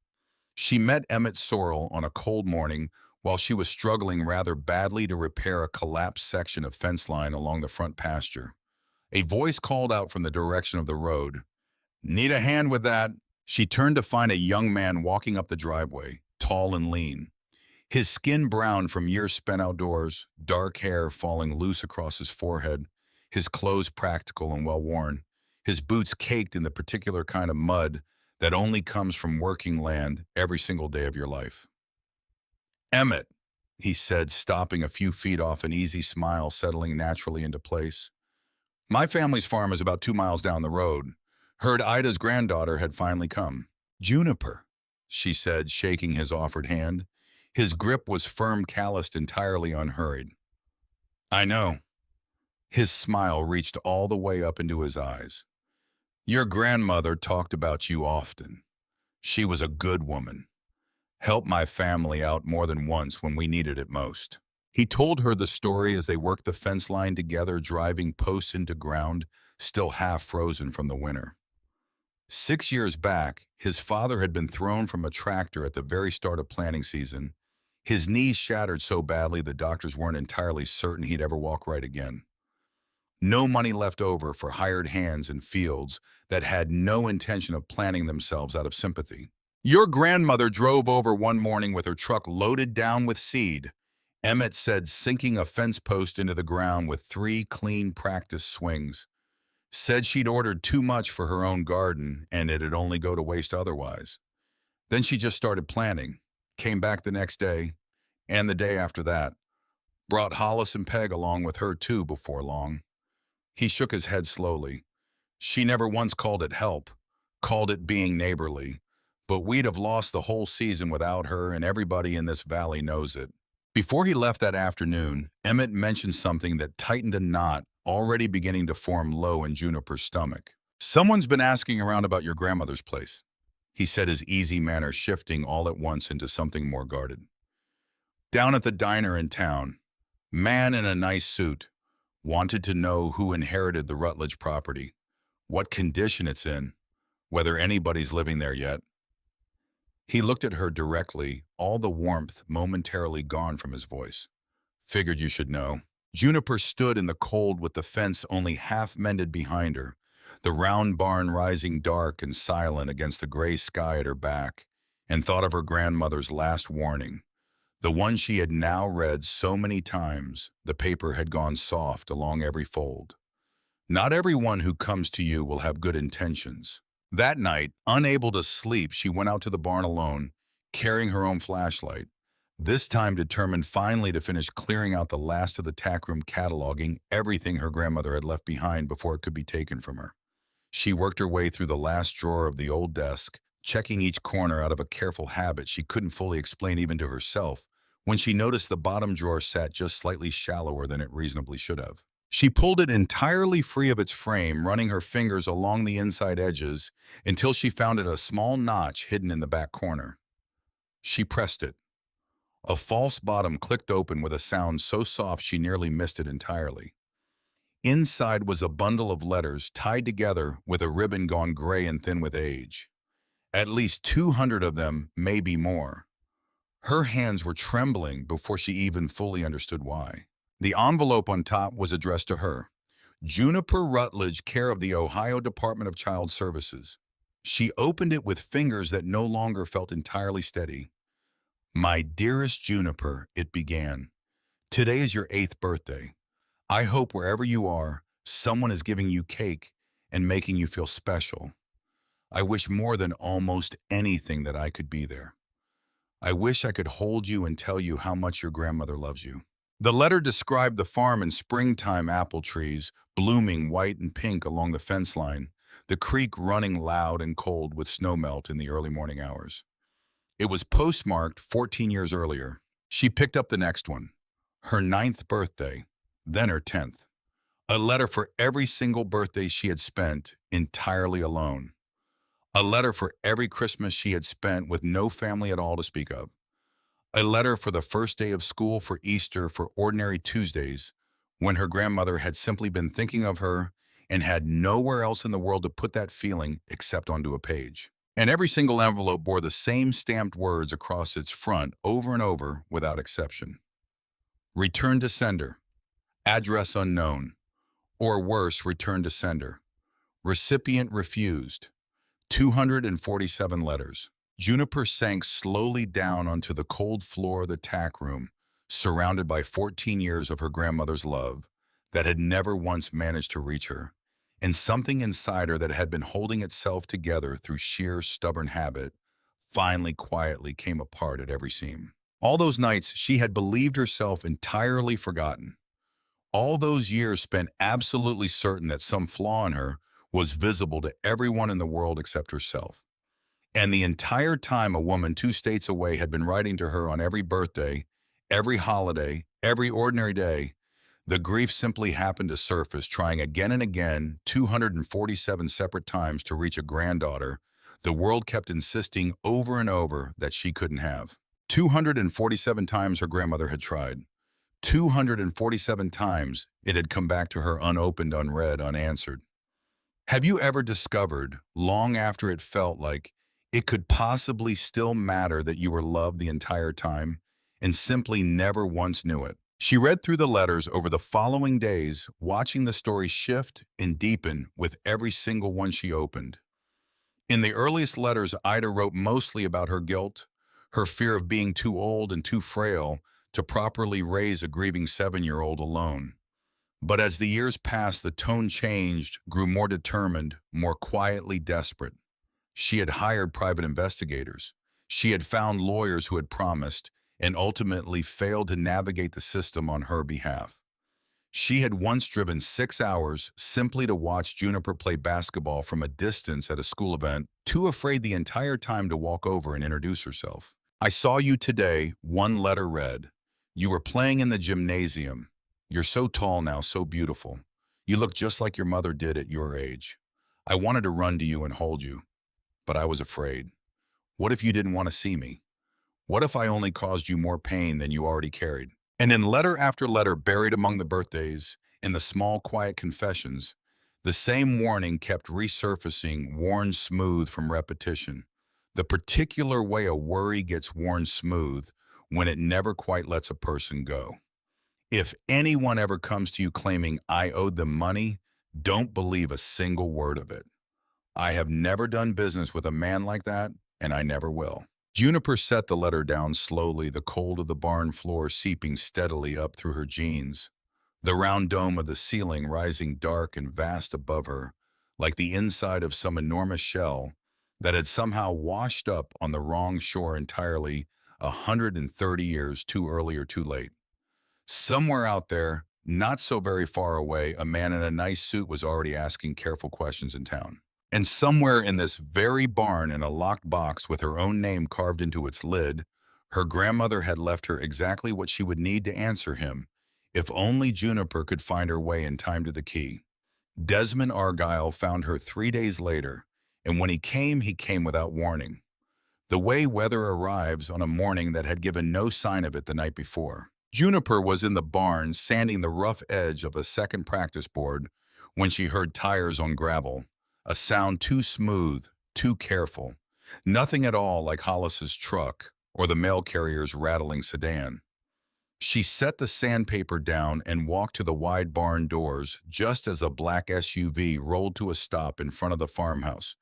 She met Emmett Sorrell on a cold morning while she was struggling rather badly to repair a collapsed section of fence line along the front pasture. A voice called out from the direction of the road, "Need a hand with that?" She turned to find a young man walking up the driveway, tall and lean. His skin brown from years spent outdoors, dark hair falling loose across his forehead, his clothes practical and well-worn, his boots caked in the particular kind of mud that only comes from working land every single day of your life. "Emmett," he said, stopping a few feet off, an easy smile settling naturally into place. "My family's farm is about 2 miles down the road. Heard Ida's granddaughter had finally come." "Juniper," she said, shaking his offered hand. His grip was firm, calloused, entirely unhurried. "I know." His smile reached all the way up into his eyes. "Your grandmother talked about you often. She was a good woman. Helped my family out more than once when we needed it most." He told her the story as they worked the fence line together, driving posts into ground, still half frozen from the winter. 6 years back, his father had been thrown from a tractor at the very start of planting season. His knees shattered so badly the doctors weren't entirely certain he'd ever walk right again. No money left over for hired hands in fields that had no intention of planting themselves out of sympathy. "Your grandmother drove over one morning with her truck loaded down with seed," Emmett said, sinking a fence post into the ground with 3 clean practice swings. "Said she'd ordered too much for her own garden and it'd only go to waste otherwise. Then she just started planting, came back the next day, and the day after that. Brought Hollis and Peg along with her too before long." He shook his head slowly. "She never once called it help, called it being neighborly. But we'd have lost the whole season without her, and everybody in this valley knows it." Before he left that afternoon, Emmett mentioned something that tightened a knot already beginning to form low in Juniper's stomach. "Someone's been asking around about your grandmother's place," he said, his easy manner shifting all at once into something more guarded. "Down at the diner in town. Man in a nice suit. Wanted to know who inherited the Rutledge property, what condition it's in, whether anybody's living there yet." He looked at her directly, all the warmth momentarily gone from his voice. "Figured you should know." Juniper stood in the cold with the fence only half mended behind her, the round barn rising dark and silent against the gray sky at her back, and thought of her grandmother's last warning. The one she had now read so many times, the paper had gone soft along every fold. Not everyone who comes to you will have good intentions. That night, unable to sleep, she went out to the barn alone, carrying her own flashlight, this time determined finally to finish clearing out the last of the tack room, cataloging everything her grandmother had left behind before it could be taken from her. She worked her way through the last drawer of the old desk, checking each corner out of a careful habit she couldn't fully explain even to herself, when she noticed the bottom drawer sat just slightly shallower than it reasonably should have. She pulled it entirely free of its frame, running her fingers along the inside edges until she found it a small notch hidden in the back corner. She pressed it. A false bottom clicked open with a sound so soft she nearly missed it entirely. Inside was a bundle of letters tied together with a ribbon gone gray and thin with age. At least 200 of them, maybe more. Her hands were trembling before she even fully understood why. The envelope on top was addressed to her. Juniper Rutledge, care of the Ohio Department of Child Services. She opened it with fingers that no longer felt entirely steady. My dearest Juniper, it began. Today is your 8th birthday. I hope wherever you are, someone is giving you cake and making you feel special. I wish more than almost anything that I could be there. I wish I could hold you and tell you how much your grandmother loves you. The letter described the farm in springtime, apple trees blooming white and pink along the fence line, the creek running loud and cold with snowmelt in the early morning hours. It was postmarked 14 years earlier. She picked up the next one. Her 9th birthday, then her 10th. A letter for every single birthday she had spent entirely alone. A letter for every Christmas she had spent with no family at all to speak of. A letter for the first day of school, for Easter, for ordinary Tuesdays, when her grandmother had simply been thinking of her and had nowhere else in the world to put that feeling except onto a page. And every single envelope bore the same stamped words across its front over and over without exception. Return to sender. Address unknown. Or worse, return to sender. Recipient refused. 247 letters. Juniper sank slowly down onto the cold floor of the tack room, surrounded by 14 years of her grandmother's love that had never once managed to reach her, and something inside her that had been holding itself together through sheer stubborn habit finally quietly came apart at every seam. All those nights she had believed herself entirely forgotten. All those years spent absolutely certain that some flaw in her was visible to everyone in the world except herself. And the entire time a woman 2 states away had been writing to her on every birthday, every holiday, every ordinary day, the grief simply happened to surface, trying again and again, 247 separate times to reach a granddaughter the world kept insisting over and over that she couldn't have. 247 times her grandmother had tried. 247 times it had come back to her unopened, unread, unanswered. Have you ever discovered, long after it felt like it could possibly still matter, that you were loved the entire time and simply never once knew it? She read through the letters over the following days, watching the story shift and deepen with every single one she opened. In the earliest letters, Ida wrote mostly about her guilt, her fear of being too old and too frail to properly raise a grieving 7-year-old alone. But as the years passed, the tone changed, grew more determined, more quietly desperate. She had hired private investigators. She had found lawyers who had promised and ultimately failed to navigate the system on her behalf. She had once driven 6 hours simply to watch Juniper play basketball from a distance at a school event, too afraid the entire time to walk over and introduce herself. I saw you today, one letter read. You were playing in the gymnasium. You're so tall now, so beautiful. You look just like your mother did at your age. I wanted to run to you and hold you, but I was afraid. What if you didn't want to see me? What if I only caused you more pain than you already carried? And in letter after letter, buried among the birthdays, in the small, quiet confessions, the same warning kept resurfacing, worn smooth from repetition. The particular way a worry gets worn smooth when it never quite lets a person go. If anyone ever comes to you claiming I owed them money, don't believe a single word of it. I have never done business with a man like that, and I never will. Juniper set the letter down slowly, the cold of the barn floor seeping steadily up through her jeans, the round dome of the ceiling rising dark and vast above her, like the inside of some enormous shell that had somehow washed up on the wrong shore entirely 130 years too early or too late. Somewhere out there, not so very far away, a man in a nice suit was already asking careful questions in town. And somewhere in this very barn, in a locked box with her own name carved into its lid, her grandmother had left her exactly what she would need to answer him, if only Juniper could find her way in time to the key. Desmond Argyle found her 3 days later, and when he came without warning. The way weather arrives on a morning that had given no sign of it the night before. Juniper was in the barn sanding the rough edge of a second practice board when she heard tires on gravel, a sound too smooth, too careful, nothing at all like Hollis's truck or the mail carrier's rattling sedan. She set the sandpaper down and walked to the wide barn doors just as a black SUV rolled to a stop in front of the farmhouse.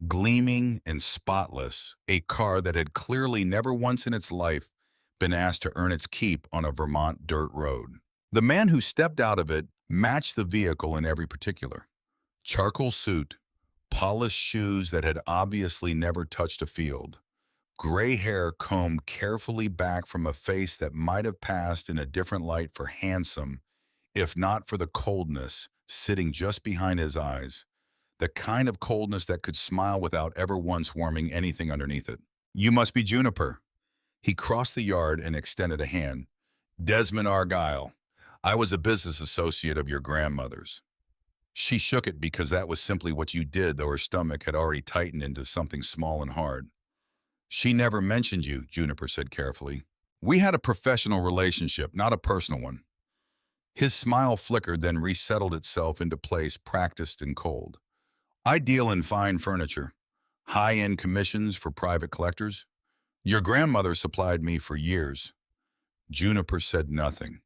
Gleaming and spotless, a car that had clearly never once in its life been asked to earn its keep on a Vermont dirt road. The man who stepped out of it matched the vehicle in every particular. Charcoal suit, polished shoes that had obviously never touched a field, gray hair combed carefully back from a face that might have passed in a different light for handsome, if not for the coldness sitting just behind his eyes, the kind of coldness that could smile without ever once warming anything underneath it. "You must be Juniper." He crossed the yard and extended a hand. "Desmond Argyle. I was a business associate of your grandmother's." She shook it because that was simply what you did, though her stomach had already tightened into something small and hard. "She never mentioned you," Juniper said carefully. "We had a professional relationship, not a personal one." His smile flickered, then resettled itself into place, practiced and cold. "I deal in fine furniture, high-end commissions for private collectors. Your grandmother supplied me for years." Juniper said nothing.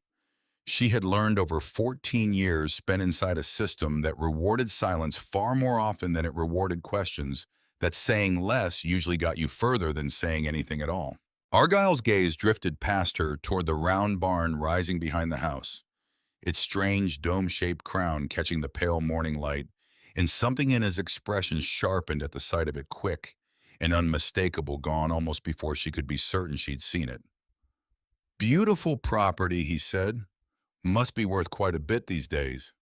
She had learned over 14 years spent inside a system that rewarded silence far more often than it rewarded questions, that saying less usually got you further than saying anything at all. Argyle's gaze drifted past her toward the round barn rising behind the house, its strange dome-shaped crown catching the pale morning light, and something in his expression sharpened at the sight of it, quick and unmistakable, gone almost before she could be certain she'd seen it. "Beautiful property," he said. "Must be worth quite a bit these days.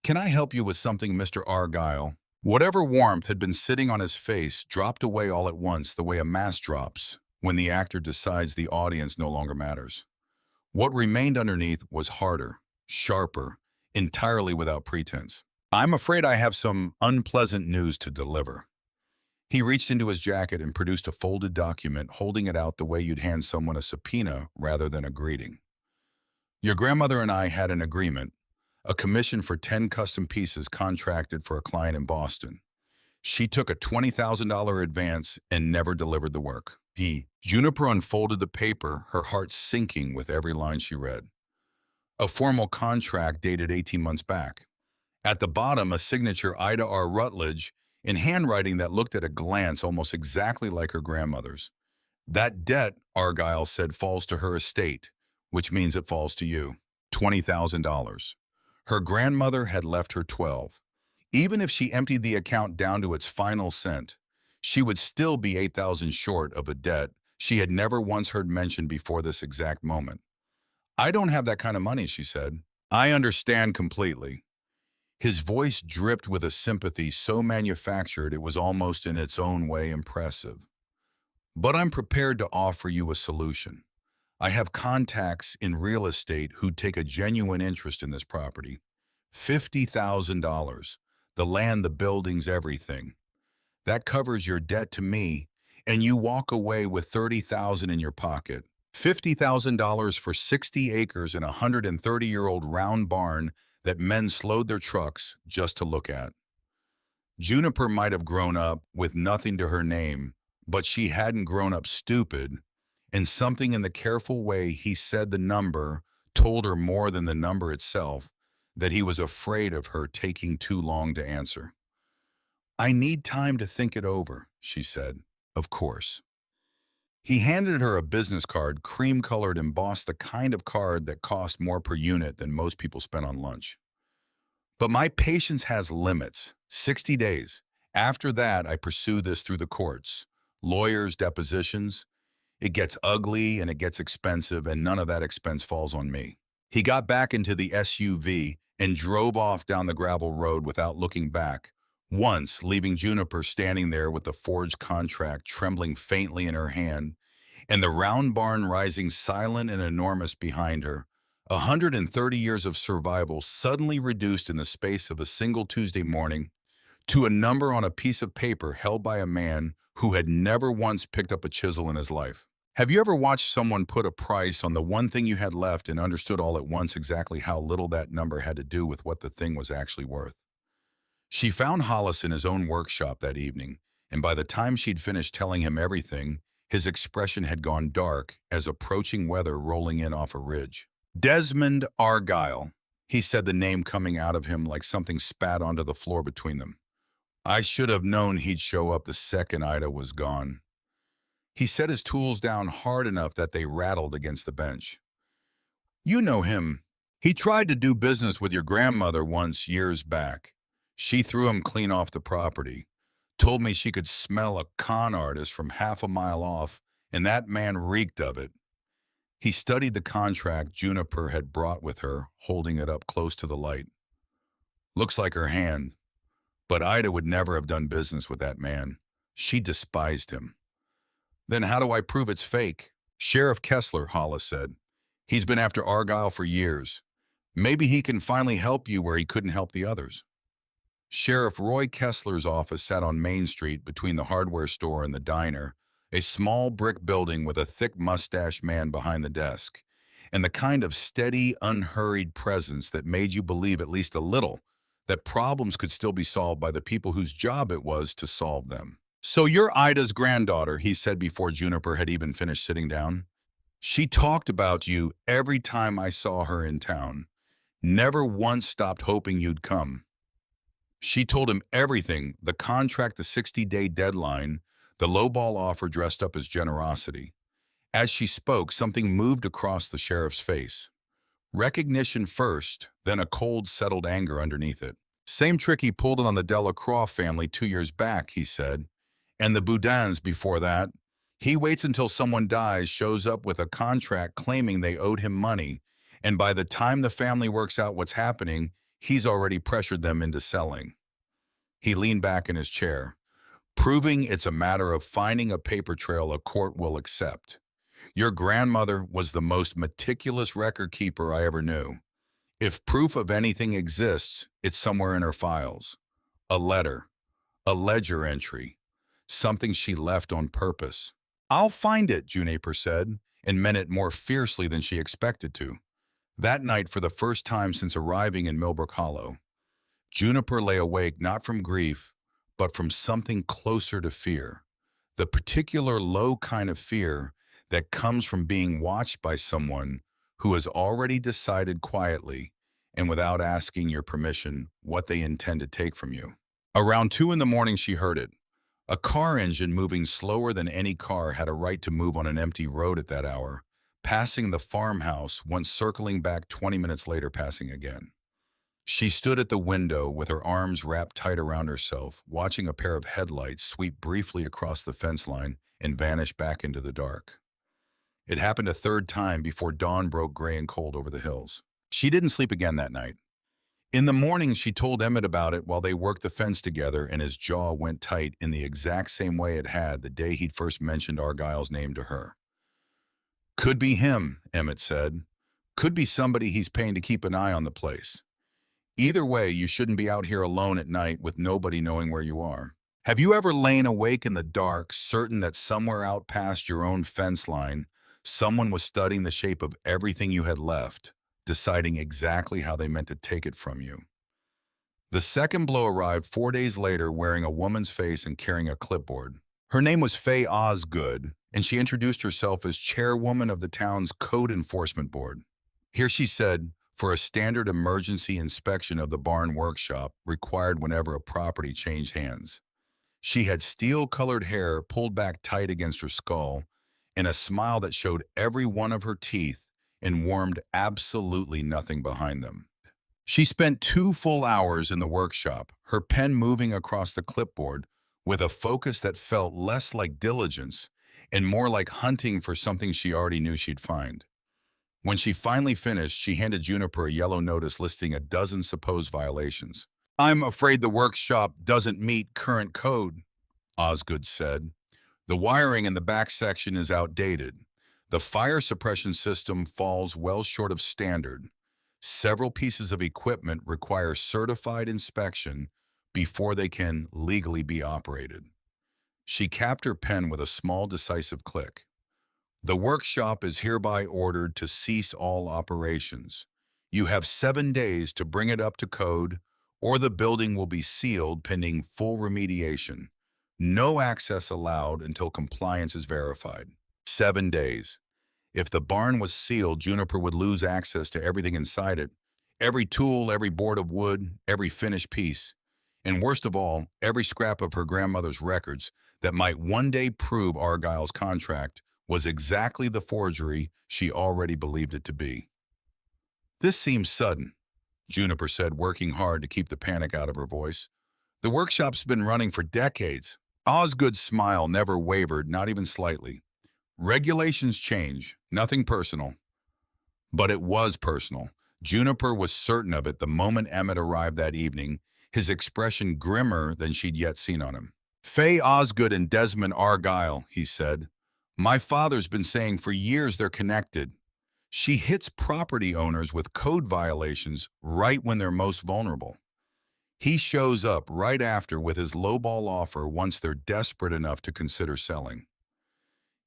Can I help you with something, Mr. Argyle?" Whatever warmth had been sitting on his face dropped away all at once, the way a mask drops when the actor decides the audience no longer matters. What remained underneath was harder, sharper, entirely without pretense. "I'm afraid I have some unpleasant news to deliver." He reached into his jacket and produced a folded document, holding it out the way you'd hand someone a subpoena rather than a greeting. "Your grandmother and I had an agreement, a commission for 10 custom pieces contracted for a client in Boston. She took a $20,000 advance and never delivered the work." Juniper unfolded the paper, her heart sinking with every line she read. A formal contract dated 18 months back. At the bottom, a signature, Ida R. Rutledge, in handwriting that looked at a glance almost exactly like her grandmother's. "That debt," Argyle said, "falls to her estate, which means it falls to you. $20,000. Her grandmother had left her 12. Even if she emptied the account down to its final cent, she would still be 8,000 short of a debt she had never once heard mentioned before this exact moment. "I don't have that kind of money," she said. "I understand completely." His voice dripped with a sympathy so manufactured it was almost in its own way impressive. "But I'm prepared to offer you a solution. I have contacts in real estate who'd take a genuine interest in this property. $50,000. The land, the buildings, everything. That covers your debt to me, and you walk away with $30,000 in your pocket. $50,000 for 60 acres and a 130-year-old round barn that men slowed their trucks just to look at." Juniper might have grown up with nothing to her name, but she hadn't grown up stupid, and something in the careful way he said the number told her more than the number itself, that he was afraid of her taking too long to answer. "I need time to think it over," she said. "Of course." He handed her a business card, cream-colored, embossed, the kind of card that cost more per unit than most people spend on lunch. But my patience has limits. 60 days. After that, I pursue this through the courts. Lawyers, depositions. It gets ugly and it gets expensive, and none of that expense falls on me. He got back into the SUV and drove off down the gravel road without looking back, once leaving Juniper standing there with the forged contract trembling faintly in her hand, and the round barn rising silent and enormous behind her. 130 years of survival suddenly reduced in the space of a single Tuesday morning to a number on a piece of paper held by a man who had never once picked up a chisel in his life. Have you ever watched someone put a price on the one thing you had left and understood all at once exactly how little that number had to do with what the thing was actually worth? She found Hollis in his own workshop that evening, and by the time she'd finished telling him everything, his expression had gone dark as approaching weather rolling in off a ridge. Desmond Argyle, he said, the name coming out of him like something spat onto the floor between them. I should have known he'd show up the second Ida was gone. He set his tools down hard enough that they rattled against the bench. You know him. He tried to do business with your grandmother once years back. She threw him clean off the property. Told me she could smell a con artist from half a mile off, and that man reeked of it. He studied the contract Juniper had brought with her, holding it up close to the light. Looks like her hand. But Ida would never have done business with that man. She despised him. Then how do I prove it's fake? Sheriff Kessler, Hollis said. He's been after Argyle for years. Maybe he can finally help you where he couldn't help the others. Sheriff Roy Kessler's office sat on Main Street between the hardware store and the diner, a small brick building with a thick mustached man behind the desk, and the kind of steady, unhurried presence that made you believe at least a little that problems could still be solved by the people whose job it was to solve them. So you're Ida's granddaughter, he said before Juniper had even finished sitting down. She talked about you every time I saw her in town. Never once stopped hoping you'd come. She told him everything, the contract, the 60-day deadline, the lowball offer dressed up as generosity. As she spoke, something moved across the sheriff's face. Recognition first, then a cold, settled anger underneath it. Same trick he pulled on the Delacroix family 2 years back, he said. And the Boudins before that. He waits until someone dies, shows up with a contract claiming they owed him money, and by the time the family works out what's happening, he's already pressured them into selling. He leaned back in his chair, proving it's a matter of finding a paper trail a court will accept. Your grandmother was the most meticulous record keeper I ever knew. If proof of anything exists, it's somewhere in her files. A letter, a ledger entry, something she left on purpose. I'll find it, Juniper said, and meant it more fiercely than she expected to. That night, for the first time since arriving in Millbrook Hollow, Juniper lay awake not from grief, but from something closer to fear. The particular low kind of fear that comes from being watched by someone who has already decided quietly and without asking your permission what they intend to take from you. Around 2 in the morning, she heard it. A car engine moving slower than any car had a right to move on an empty road at that hour, passing the farmhouse, once circling back 20 minutes later, passing again. She stood at the window with her arms wrapped tight around herself, watching a pair of headlights sweep briefly across the fence line and vanish back into the dark. It happened a third time before dawn broke gray and cold over the hills. She didn't sleep again that night. In the morning, she told Emmett about it while they worked the fence together, and his jaw went tight in the exact same way it had the day he'd first mentioned Argyle's name to her. Could be him, Emmett said. Could be somebody he's paying to keep an eye on the place. Either way, you shouldn't be out here alone at night with nobody knowing where you are. Have you ever lain awake in the dark, certain that somewhere out past your own fence line, someone was studying the shape of everything you had left, deciding exactly how they meant to take it from you? The second blow arrived 4 days later, wearing a woman's face and carrying a clipboard. Her name was Faye Osgood, and she introduced herself as chairwoman of the town's Code Enforcement Board. Here she said, for a standard emergency inspection of the barn workshop required whenever a property changed hands. She had steel-colored hair pulled back tight against her skull, in a smile that showed every one of her teeth and warmed absolutely nothing behind them. She spent 2 full hours in the workshop, her pen moving across the clipboard with a focus that felt less like diligence and more like hunting for something she already knew she'd find. When she finally finished, she handed Juniper a yellow notice listing a dozen supposed violations. "I'm afraid the workshop doesn't meet current code," Osgood said. "The wiring in the back section is outdated. The fire suppression system falls well short of standard. Several pieces of equipment require certified inspection before they can legally be operated." She capped her pen with a small, decisive click. "The workshop is hereby ordered to cease all operations. You have 7 days to bring it up to code, or the building will be sealed pending full remediation. No access allowed until compliance is verified." 7 days. If the barn was sealed, Juniper would lose access to everything inside it. Every tool, every board of wood, every finished piece. And worst of all, every scrap of her grandmother's records that might one day prove Argyle's contract was exactly the forgery she already believed it to be. "This seems sudden," Juniper said, working hard to keep the panic out of her voice. "The workshop's been running for decades." Osgood's smile never wavered, not even slightly. "Regulations change, nothing personal." But it was personal. Juniper was certain of it the moment Emmett arrived that evening, his expression grimmer than she'd yet seen on him. "Faye Osgood and Desmond Argyle," he said. "My father's been saying for years they're connected. She hits property owners with code violations right when they're most vulnerable. He shows up right after with his lowball offer once they're desperate enough to consider selling."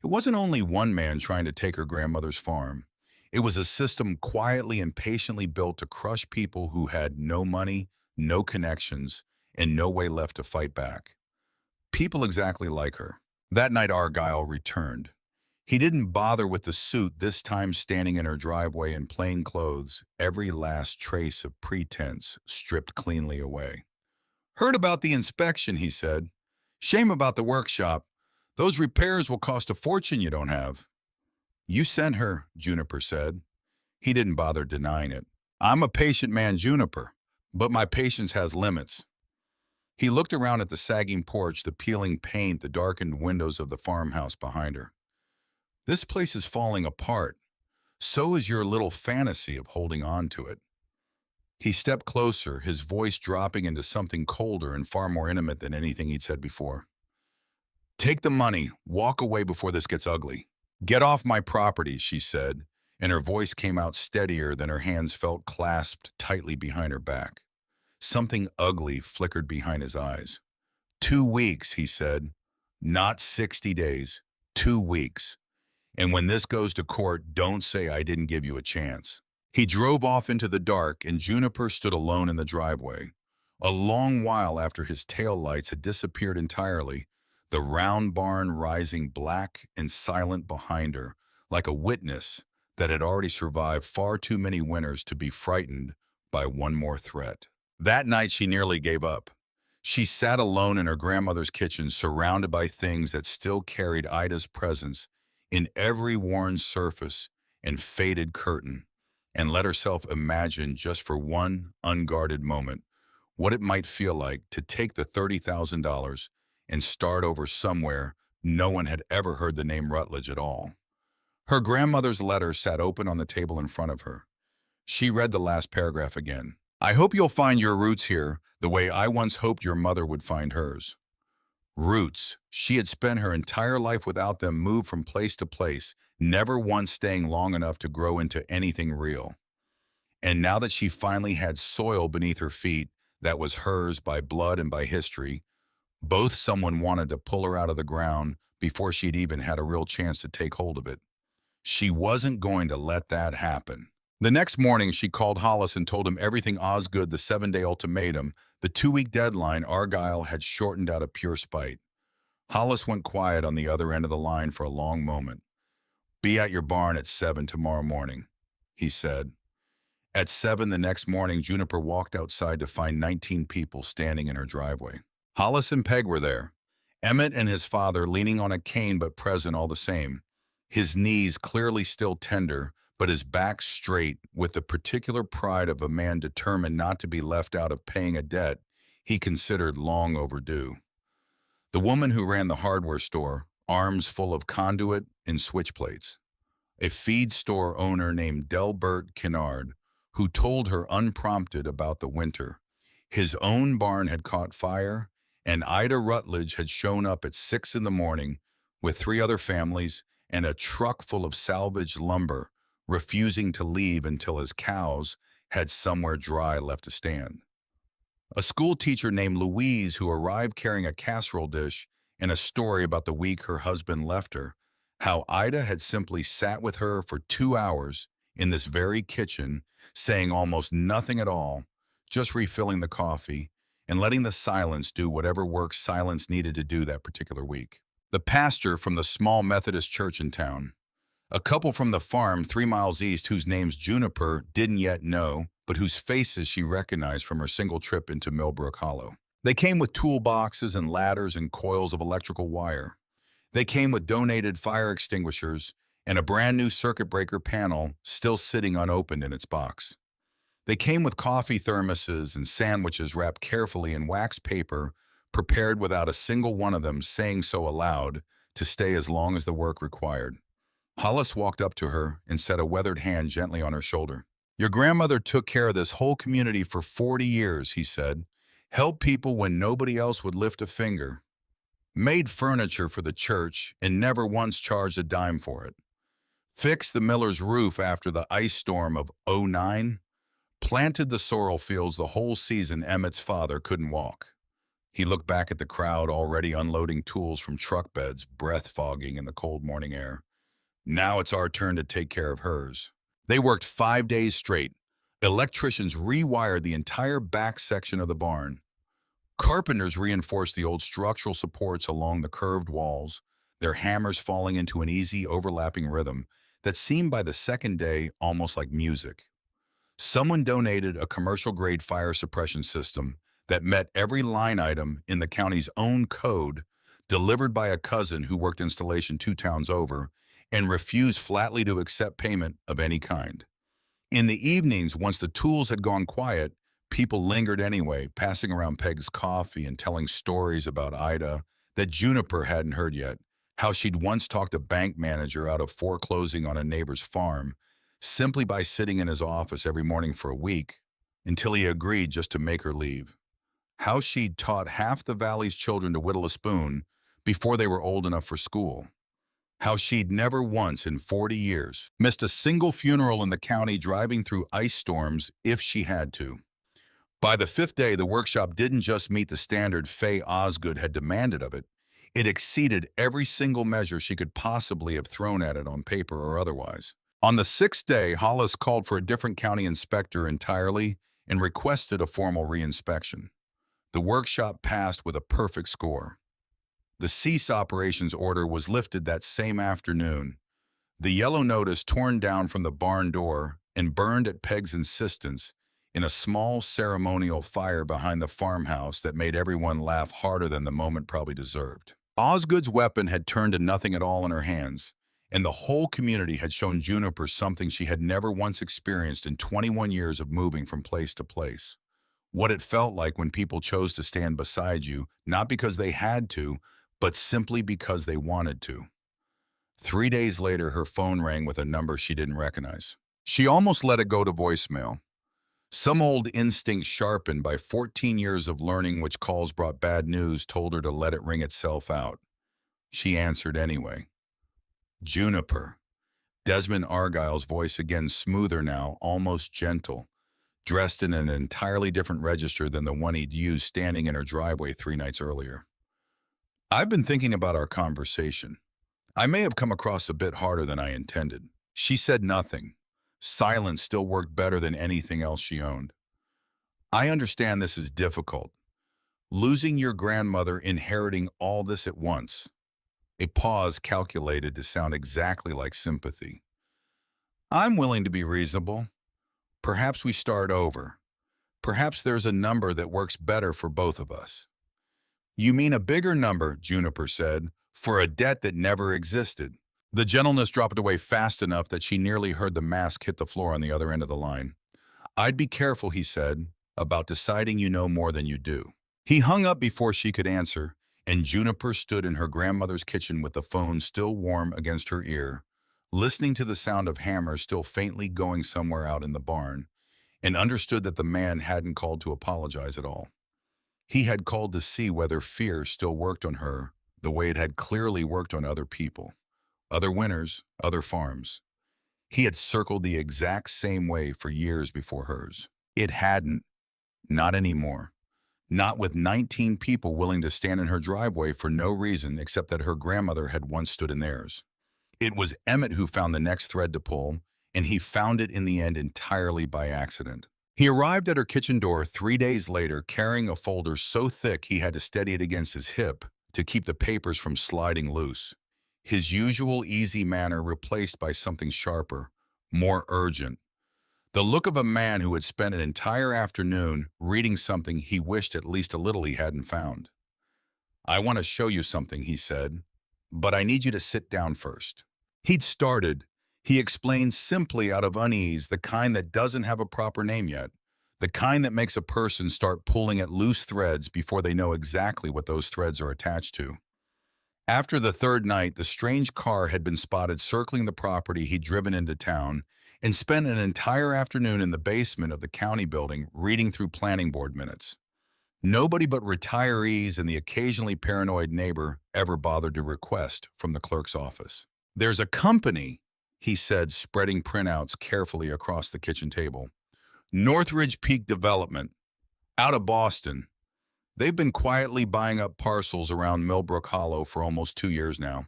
It wasn't only one man trying to take her grandmother's farm. It was a system quietly and patiently built to crush people who had no money, no connections, and no way left to fight back. People exactly like her. That night Argyle returned. He didn't bother with the suit, this time standing in her driveway in plain clothes, every last trace of pretense stripped cleanly away. "Heard about the inspection," he said. "Shame about the workshop. Those repairs will cost a fortune you don't have." "You sent her," Juniper said. He didn't bother denying it. "I'm a patient man, Juniper, but my patience has limits." He looked around at the sagging porch, the peeling paint, the darkened windows of the farmhouse behind her. "This place is falling apart. So is your little fantasy of holding on to it." He stepped closer, his voice dropping into something colder and far more intimate than anything he'd said before. "Take the money, walk away before this gets ugly." "Get off my property," she said, and her voice came out steadier than her hands felt clasped tightly behind her back. Something ugly flickered behind his eyes. 2 weeks, he said. "Not 60 days. 2 weeks. And when this goes to court, don't say I didn't give you a chance." He drove off into the dark, and Juniper stood alone in the driveway. A long while after his taillights had disappeared entirely, the round barn rising black and silent behind her, like a witness that had already survived far too many winters to be frightened by one more threat. That night she nearly gave up. She sat alone in her grandmother's kitchen, surrounded by things that still carried Ida's presence in every worn surface and faded curtain, and let herself imagine just for one unguarded moment what it might feel like to take the $30,000 and start over somewhere no one had ever heard the name Rutledge at all. Her grandmother's letter sat open on the table in front of her. She read the last paragraph again. "I hope you'll find your roots here the way I once hoped your mother would find hers." Roots. She had spent her entire life without them, moved from place to place, never once staying long enough to grow into anything real. And now that she finally had soil beneath her feet that was hers by blood and by history, both someone wanted to pull her out of the ground before she'd even had a real chance to take hold of it. She wasn't going to let that happen. The next morning, she called Hollis and told him everything Osgood, the 7-day ultimatum, the 2-week deadline Argyle had shortened out of pure spite. Hollis went quiet on the other end of the line for a long moment. "Be at your barn at 7 tomorrow morning," he said. At 7 the next morning, Juniper walked outside to find 19 people standing in her driveway. Hollis and Peg were there, Emmett and his father leaning on a cane but present all the same. his knees clearly still tender, but his back straight with the particular pride of a man determined not to be left out of paying a debt he considered long overdue. The woman who ran the hardware store, arms full of conduit and switch plates. A feed store owner named Delbert Kennard, who told her unprompted about the winter. His own barn had caught fire, and Ida Rutledge had shown up at 6 in the morning with 3 other families and a truck full of salvaged lumber, refusing to leave until his cows had somewhere dry left to stand. A school teacher named Louise who arrived carrying a casserole dish and a story about the week her husband left her, how Ida had simply sat with her for 2 hours in this very kitchen, saying almost nothing at all, just refilling the coffee and letting the silence do whatever work silence needed to do that particular week. The pastor from the small Methodist church in town, a couple from the farm 3 miles east whose names Juniper didn't yet know, but whose faces she recognized from her single trip into Millbrook Hollow. They came with toolboxes and ladders and coils of electrical wire. They came with donated fire extinguishers and a brand new circuit breaker panel still sitting unopened in its box. They came with coffee thermoses and sandwiches wrapped carefully in wax paper, prepared without a single one of them saying so aloud to stay as long as the work required. Hollis walked up to her and set a weathered hand gently on her shoulder. "Your grandmother took care of this whole community for 40 years, he said. Helped people when nobody else would lift a finger. Made furniture for the church and never once charged a dime for it. Fixed the miller's roof after the ice storm of '09. Planted the sorrel fields the whole season Emmett's father couldn't walk." He looked back at the crowd already unloading tools from truck beds, breath fogging in the cold morning air. "Now it's our turn to take care of hers." They worked 5 days straight. Electricians rewired the entire back section of the barn. Carpenters reinforced the old structural supports along the curved walls, their hammers falling into an easy, overlapping rhythm that seemed by the second day almost like music. Someone donated a commercial-grade fire suppression system that met every line item in the county's own code, delivered by a cousin who worked installation 2 towns over, and refused flatly to accept payment of any kind. In the evenings, once the tools had gone quiet, people lingered anyway, passing around Peg's coffee and telling stories about Ida that Juniper hadn't heard yet, how she'd once talked a bank manager out of foreclosing on a neighbor's farm simply by sitting in his office every morning for a week until he agreed just to make her leave. How she'd taught half the valley's children to whittle a spoon before they were old enough for school. How she'd never once in 40 years missed a single funeral in the county driving through ice storms if she had to. By the 5th day, the workshop didn't just meet the standard Faye Osgood had demanded of it. It exceeded every single measure she could possibly have thrown at it on paper or otherwise. On the 6th day, Hollis called for a different county inspector entirely and requested a formal reinspection. The workshop passed with a perfect score. The cease operations order was lifted that same afternoon. The yellow notice torn down from the barn door and burned at Peg's insistence in a small ceremonial fire behind the farmhouse that made everyone laugh harder than the moment probably deserved. Osgood's weapon had turned to nothing at all in her hands, and the whole community had shown Juniper something she had never once experienced in 21 years of moving from place to place. What it felt like when people chose to stand beside you, not because they had to, but simply because they wanted to. 3 days later, her phone rang with a number she didn't recognize. She almost let it go to voicemail. Some old instinct sharpened by 14 years of learning which calls brought bad news told her to let it ring itself out. She answered anyway. Juniper. Desmond Argyle's voice again, smoother now, almost gentle, dressed in an entirely different register than the one he'd used standing in her driveway 3 nights earlier. "I've been thinking about our conversation. I may have come across a bit harder than I intended." She said nothing. Silence still worked better than anything else she owned. "I understand this is difficult. Losing your grandmother, inheriting all this at once." A pause calculated to sound exactly like sympathy. "I'm willing to be reasonable. Perhaps we start over. Perhaps there's a number that works better for both of us." "You mean a bigger number," Juniper said, "for a debt that never existed." The gentleness dropped away fast enough that she nearly heard the mask hit the floor on the other end of the line. "I'd be careful," he said, "about deciding you know more than you do." He hung up before she could answer, and Juniper stood in her grandmother's kitchen with the phone still warm against her ear, listening to the sound of hammers still faintly going somewhere out in the barn, and understood that the man hadn't called to apologize at all. He had called to see whether fear still worked on her the way it had clearly worked on other people, other winners, other farms. He had circled the exact same way for years before hers. It hadn't, not anymore. Not with 19 people willing to stand in her driveway for no reason except that her grandmother had once stood in theirs. It was Emmett who found the next thread to pull, and he found it in the end entirely by accident. He arrived at her kitchen door 3 days later carrying a folder so thick he had to steady it against his hip to keep the papers from sliding loose. His usual easy manner replaced by something sharper, more urgent. The look of a man who had spent an entire afternoon reading something he wished at least a little he hadn't found. "I want to show you something," he said, "but I need you to sit down first." He'd started. He explained simply out of unease, the kind that doesn't have a proper name yet, the kind that makes a person start pulling at loose threads before they know exactly what those threads are attached to. After the third night, the strange car had been spotted circling the property he'd driven into town and spent an entire afternoon in the basement of the county building reading through planning board minutes. Nobody but retirees and the occasionally paranoid neighbor ever bothered to request from the clerk's office. "There's a company," he said, spreading printouts carefully across the kitchen table. "Northridge Peak Development, out of Boston. They've been quietly buying up parcels around Millbrook Hollow for almost 2 years now.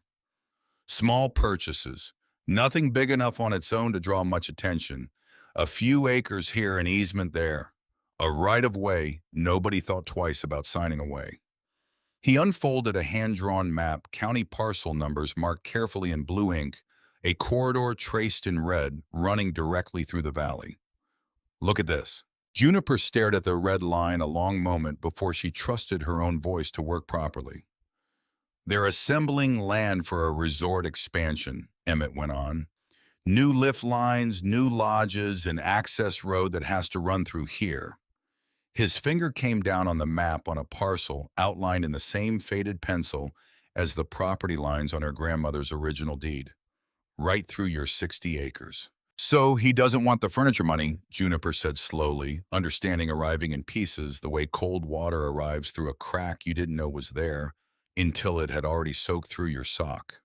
Small purchases, nothing big enough on its own to draw much attention. A few acres here, an easement there. A right-of-way nobody thought twice about signing away." He unfolded a hand-drawn map, county parcel numbers marked carefully in blue ink, a corridor traced in red running directly through the valley. "Look at this." Juniper stared at the red line a long moment before she trusted her own voice to work properly. "They're assembling land for a resort expansion," Emmett went on. "New lift lines, new lodges, an access road that has to run through here." His finger came down on the map on a parcel outlined in the same faded pencil as the property lines on her grandmother's original deed. "Right through your 60 acres. "So he doesn't want the furniture money," Juniper said slowly, understanding arriving in pieces the way cold water arrives through a crack you didn't know was there until it had already soaked through your sock.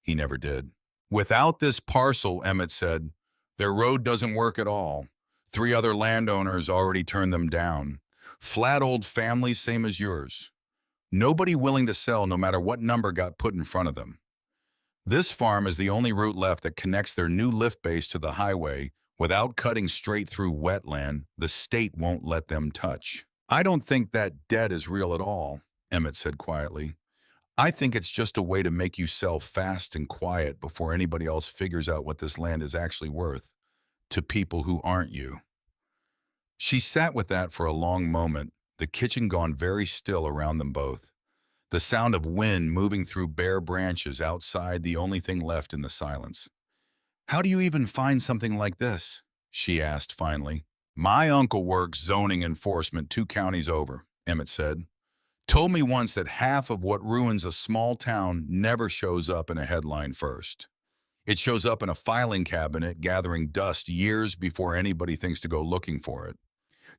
He never did. "Without this parcel," Emmett said, "their road doesn't work at all. 3 other landowners already turned them down. Flat old families, same as yours. Nobody willing to sell no matter what number got put in front of them. This farm is the only route left that connects their new lift base to the highway without cutting straight through wetland the state won't let them touch." "I don't think that debt is real at all," Emmett said quietly. "I think it's just a way to make you sell fast and quiet before anybody else figures out what this land is actually worth to people who aren't you." She sat with that for a long moment, the kitchen gone very still around them both. The sound of wind moving through bare branches outside the only thing left in the silence. "How do you even find something like this?" she asked finally. "My uncle works zoning enforcement 2 counties over," Emmett said. "Told me once that half of what ruins a small town never shows up in a headline first. It shows up in a filing cabinet gathering dust years before anybody thinks to go looking for it.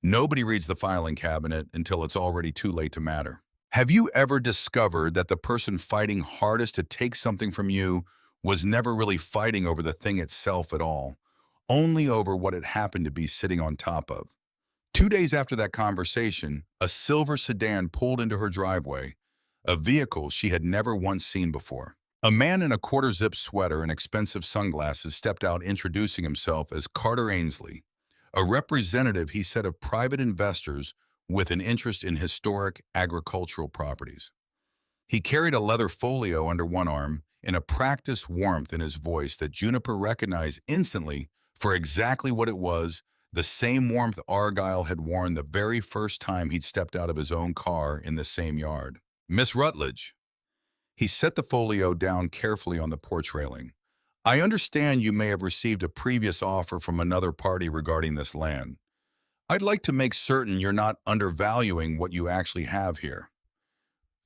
Nobody reads the filing cabinet until it's already too late to matter. Have you ever discovered that the person fighting hardest to take something from you was never really fighting over the thing itself at all, only over what it happened to be sitting on top of?" 2 days after that conversation, a silver sedan pulled into her driveway, a vehicle she had never once seen before. A man in a quarter-zip sweater and expensive sunglasses stepped out introducing himself as Carter Ainsley, a representative, he said, of private investors with an interest in historic agricultural properties. He carried a leather folio under one arm and a practiced warmth in his voice that Juniper recognized instantly for exactly what it was, the same warmth Argyle had worn the very first time he'd stepped out of his own car in the same yard. "Miss Rutledge." He set the folio down carefully on the porch railing. I understand you may have received a previous offer from another party regarding this land. I'd like to make certain you're not undervaluing what you actually have here.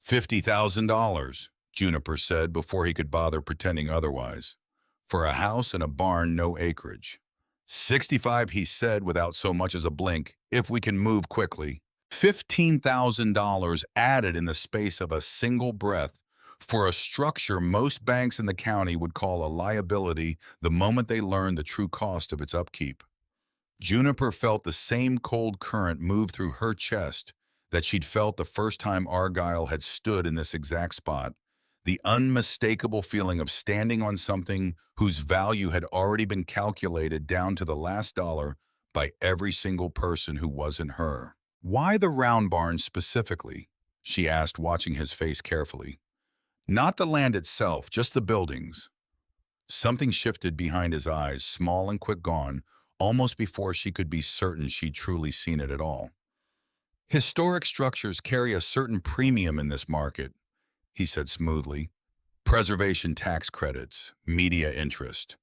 $50,000, Juniper said before he could bother pretending otherwise. For a house and a barn, no acreage. 65, he said without so much as a blink, if we can move quickly. $15,000 added in the space of a single breath for a structure most banks in the county would call a liability the moment they learned the true cost of its upkeep. Juniper felt the same cold current move through her chest that she'd felt the first time Argyle had stood in this exact spot, the unmistakable feeling of standing on something whose value had already been calculated down to the last dollar by every single person who wasn't her. Why the round barn specifically? She asked, watching his face carefully. Not the land itself, just the buildings. Something shifted behind his eyes, small and quick gone, almost before she could be certain she'd truly seen it at all. Historic structures carry a certain premium in this market, he said smoothly. Preservation tax credits, media interest.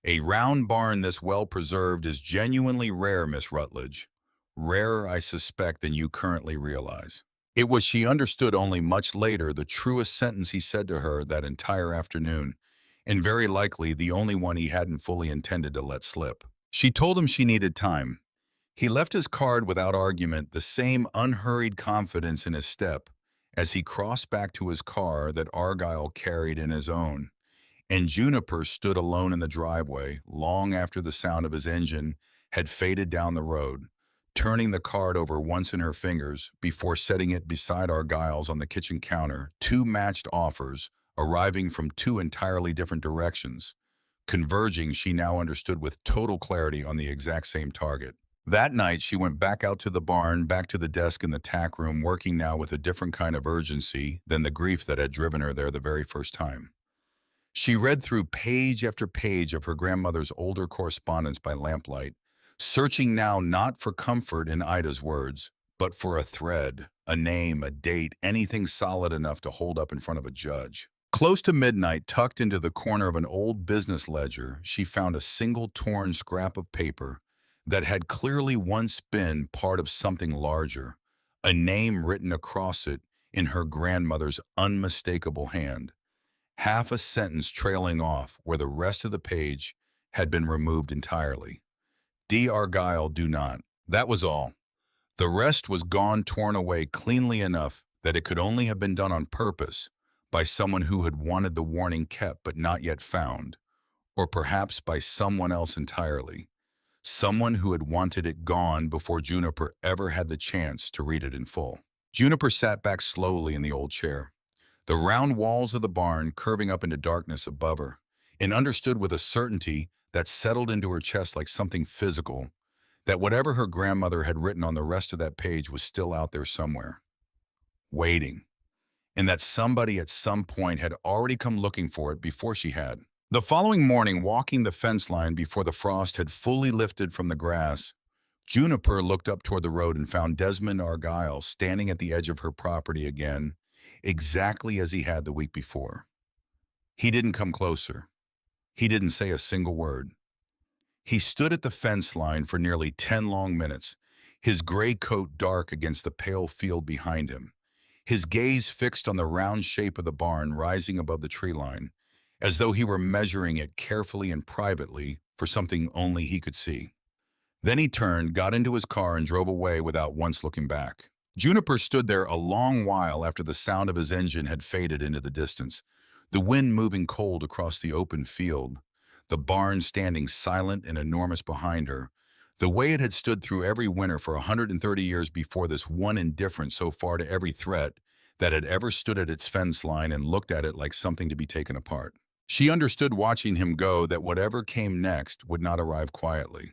A round barn this well-preserved is genuinely rare, Miss Rutledge. Rarer, I suspect, than you currently realize. It was, she understood only much later, the truest sentence he said to her that entire afternoon, and very likely the only one he hadn't fully intended to let slip. She told him she needed time. He left his card without argument, the same unhurried confidence in his step, as he crossed back to his car that Argyle carried in his own. And Juniper stood alone in the driveway long after the sound of his engine had faded down the road, turning the card over once in her fingers before setting it beside Argyle's on the kitchen counter, two matched offers arriving from two entirely different directions, converging, she now understood with total clarity, on the exact same target. That night, she went back out to the barn, back to the desk in the tack room, working now with a different kind of urgency than the grief that had driven her there the very first time. She read through page after page of her grandmother's older correspondence by lamplight, searching now not for comfort in Ida's words, but for a thread, a name, a date, anything solid enough to hold up in front of a judge. Close to midnight, tucked into the corner of an old business ledger, she found a single torn scrap of paper that had clearly once been part of something larger, a name written across it in her grandmother's unmistakable hand, half a sentence trailing off where the rest of the page had been removed entirely. D. Argyle, do not. That was all. The rest was gone, torn away cleanly enough that it could only have been done on purpose by someone who had wanted the warning kept but not yet found, or perhaps by someone else entirely. Someone who had wanted it gone before Juniper ever had the chance to read it in full. Juniper sat back slowly in the old chair, the round walls of the barn curving up into darkness above her, and understood with a certainty that settled into her chest like something physical, that whatever her grandmother had written on the rest of that page was still out there somewhere, waiting, and that somebody at some point had already come looking for it before she had. The following morning, walking the fence line before the frost had fully lifted from the grass, Juniper looked up toward the road and found Desmond Argyle standing at the edge of her property again, exactly as he had the week before. He didn't come closer. He didn't say a single word. He stood at the fence line for nearly 10 long minutes, his gray coat dark against the pale field behind him, his gaze fixed on the round shape of the barn rising above the tree line, as though he were measuring it carefully and privately for something only he could see. Then he turned, got into his car, and drove away without once looking back. Juniper stood there a long while after the sound of his engine had faded into the distance, the wind moving cold across the open field, the barn standing silent and enormous behind her, the way it had stood through every winter for 130 years before this one, indifferent so far to every threat that had ever stood at its fence line and looked at it like something to be taken apart. She understood, watching him go, that whatever came next would not arrive quietly.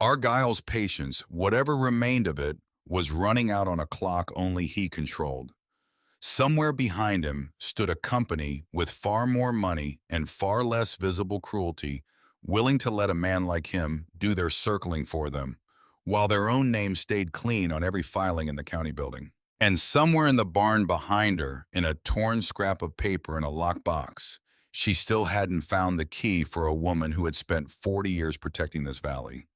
Argyle's patience, whatever remained of it, was running out on a clock only he controlled. Somewhere behind him stood a company with far more money and far less visible cruelty, willing to let a man like him do their circling for them, while their own names stayed clean on every filing in the county building. And somewhere in the barn behind her, in a torn scrap of paper in a locked box, she still hadn't found the key for a woman who had spent 40 years protecting this valley.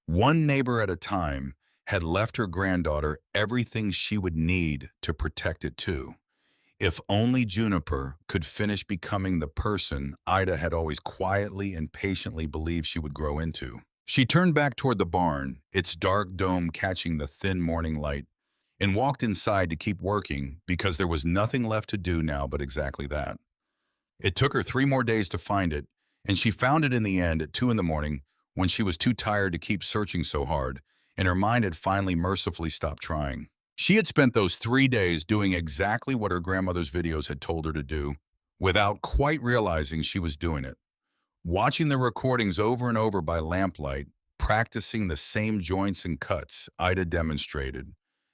One neighbor at a time had left her granddaughter everything she would need to protect it too. If only Juniper could finish becoming the person Ida had always quietly and patiently believed she would grow into. She turned back toward the barn, its dark dome catching the thin morning light, and walked inside to keep working because there was nothing left to do now but exactly that. It took her 3 more days to find it, and she found it in the end at 2 in the morning when she was too tired to keep searching so hard, and her mind had finally mercifully stopped trying. She had spent those 3 days doing exactly what her grandmother's videos had told her to do, without quite realizing she was doing it. Watching the recordings over and over by lamplight, practicing the same joints and cuts Ida demonstrated,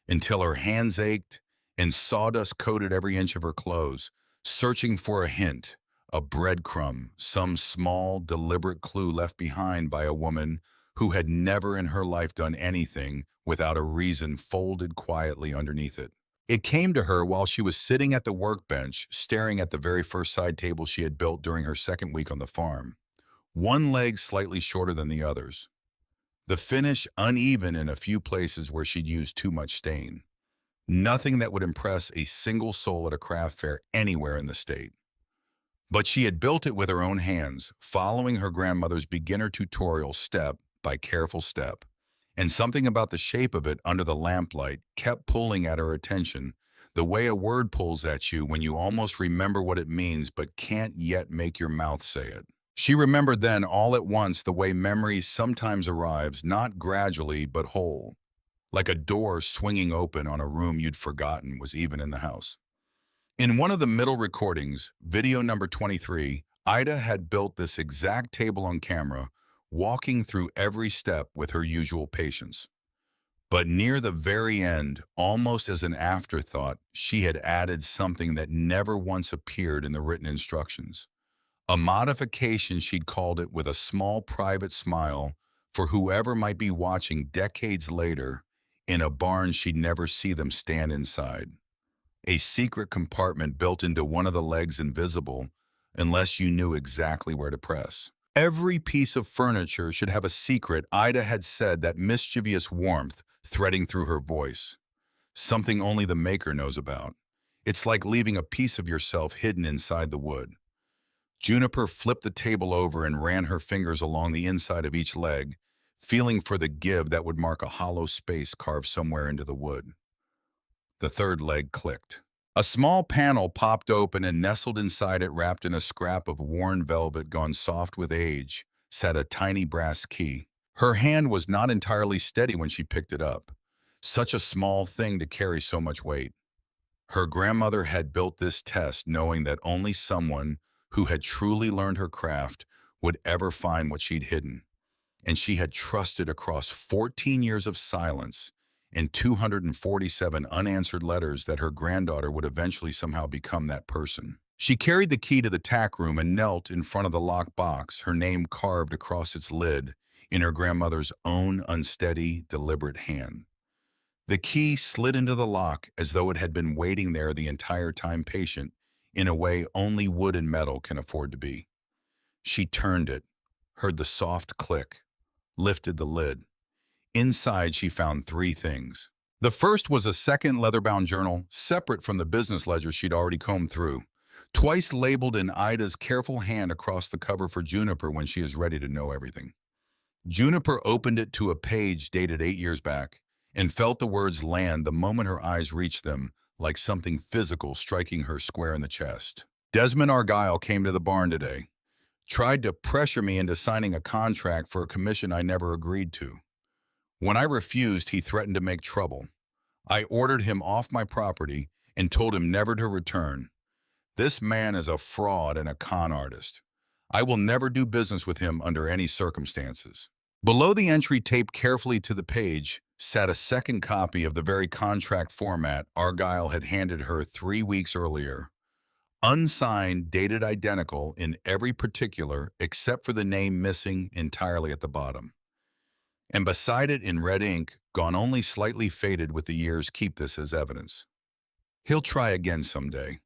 until her hands ached and sawdust coated every inch of her clothes, searching for a hint, a breadcrumb, some small, deliberate clue left behind by a woman who had never in her life done anything without a reason folded quietly underneath it. It came to her while she was sitting at the workbench, staring at the very first side table she had built during her second week on the farm, one leg slightly shorter than the others. The finish uneven in a few places where she'd used too much stain. Nothing that would impress a single soul at a craft fair anywhere in the state. But she had built it with her own hands, following her grandmother's beginner tutorial step by careful step. And something about the shape of it under the lamplight kept pulling at her attention, the way a word pulls at you when you almost remember what it means but can't yet make your mouth say it. She remembered then all at once the way memory sometimes arrives, not gradually but whole, like a door swinging open on a room you'd forgotten was even in the house. In one of the middle recordings, video number 23, Ida had built this exact table on camera, walking through every step with her usual patience. But near the very end, almost as an afterthought, she had added something that never once appeared in the written instructions. A modification, she'd called it, with a small private smile for whoever might be watching decades later in a barn she'd never see them stand inside. A secret compartment built into one of the legs, invisible unless you knew exactly where to press. Every piece of furniture should have a secret, Ida had said, that mischievous warmth threading through her voice. Something only the maker knows about. It's like leaving a piece of yourself hidden inside the wood. Juniper flipped the table over and ran her fingers along the inside of each leg, feeling for the give that would mark a hollow space carved somewhere into the wood. The third leg clicked. A small panel popped open, and nestled inside it, wrapped in a scrap of worn velvet gone soft with age, sat a tiny brass key. Her hand was not entirely steady when she picked it up. Such a small thing to carry so much weight. Her grandmother had built this test knowing that only someone who had truly learned her craft would ever find what she'd hidden. And she had trusted across 14 years of silence and 247 unanswered letters that her granddaughter would eventually somehow become that person. She carried the key to the tack room and knelt in front of the locked box, her name carved across its lid in her grandmother's own unsteady, deliberate hand. The key slid into the lock as though it had been waiting there the entire time, patient, in a way only wood and metal can afford to be. She turned it, heard the soft click, lifted the lid. Inside, she found 3 things. The first was a second leather-bound journal, separate from the business ledger she'd already combed through, twice labeled in Ida's careful hand across the cover for Juniper when she is ready to know everything. Juniper opened it to a page dated 8 years back and felt the words land the moment her eyes reached them, like something physical striking her square in the chest. Desmond Argyle came to the barn today. Tried to pressure me into signing a contract for a commission I never agreed to. When I refused, he threatened to make trouble. I ordered him off my property and told him never to return. This man is a fraud and a con artist. I will never do business with him under any circumstances. Below the entry taped carefully to the page sat a second copy of the very contract format Argyle had handed her 3 weeks earlier. Unsigned, dated identical in every particular except for the name missing entirely at the bottom. And beside it in red ink, gone only slightly faded with the years, keep this as evidence. He'll try again someday.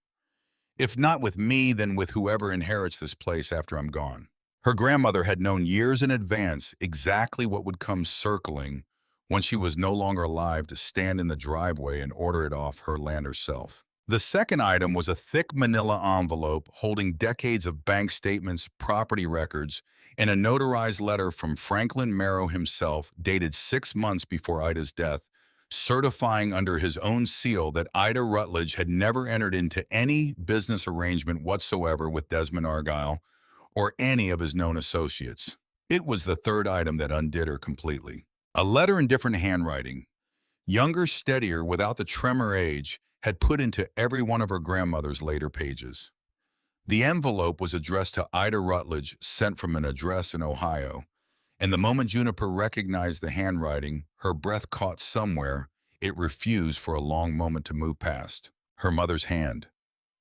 If not with me, then with whoever inherits this place after I'm gone. Her grandmother had known years in advance exactly what would come circling when she was no longer alive to stand in the driveway and order it off her land herself. The second item was a thick manila envelope holding decades of bank statements, property records, and a notarized letter from Franklin Marrow himself dated 6 months before Ida's death, certifying under his own seal that Ida Rutledge had never entered into any business arrangement whatsoever with Desmond Argyle or any of his known associates. It was the third item that undid her completely. A letter in different handwriting, younger, steadier, without the tremor age, had put into every one of her grandmother's later pages. The envelope was addressed to Ida Rutledge, sent from an address in Ohio, and the moment Juniper recognized the handwriting, her breath caught somewhere it refused for a long moment to move past. Her mother's hand.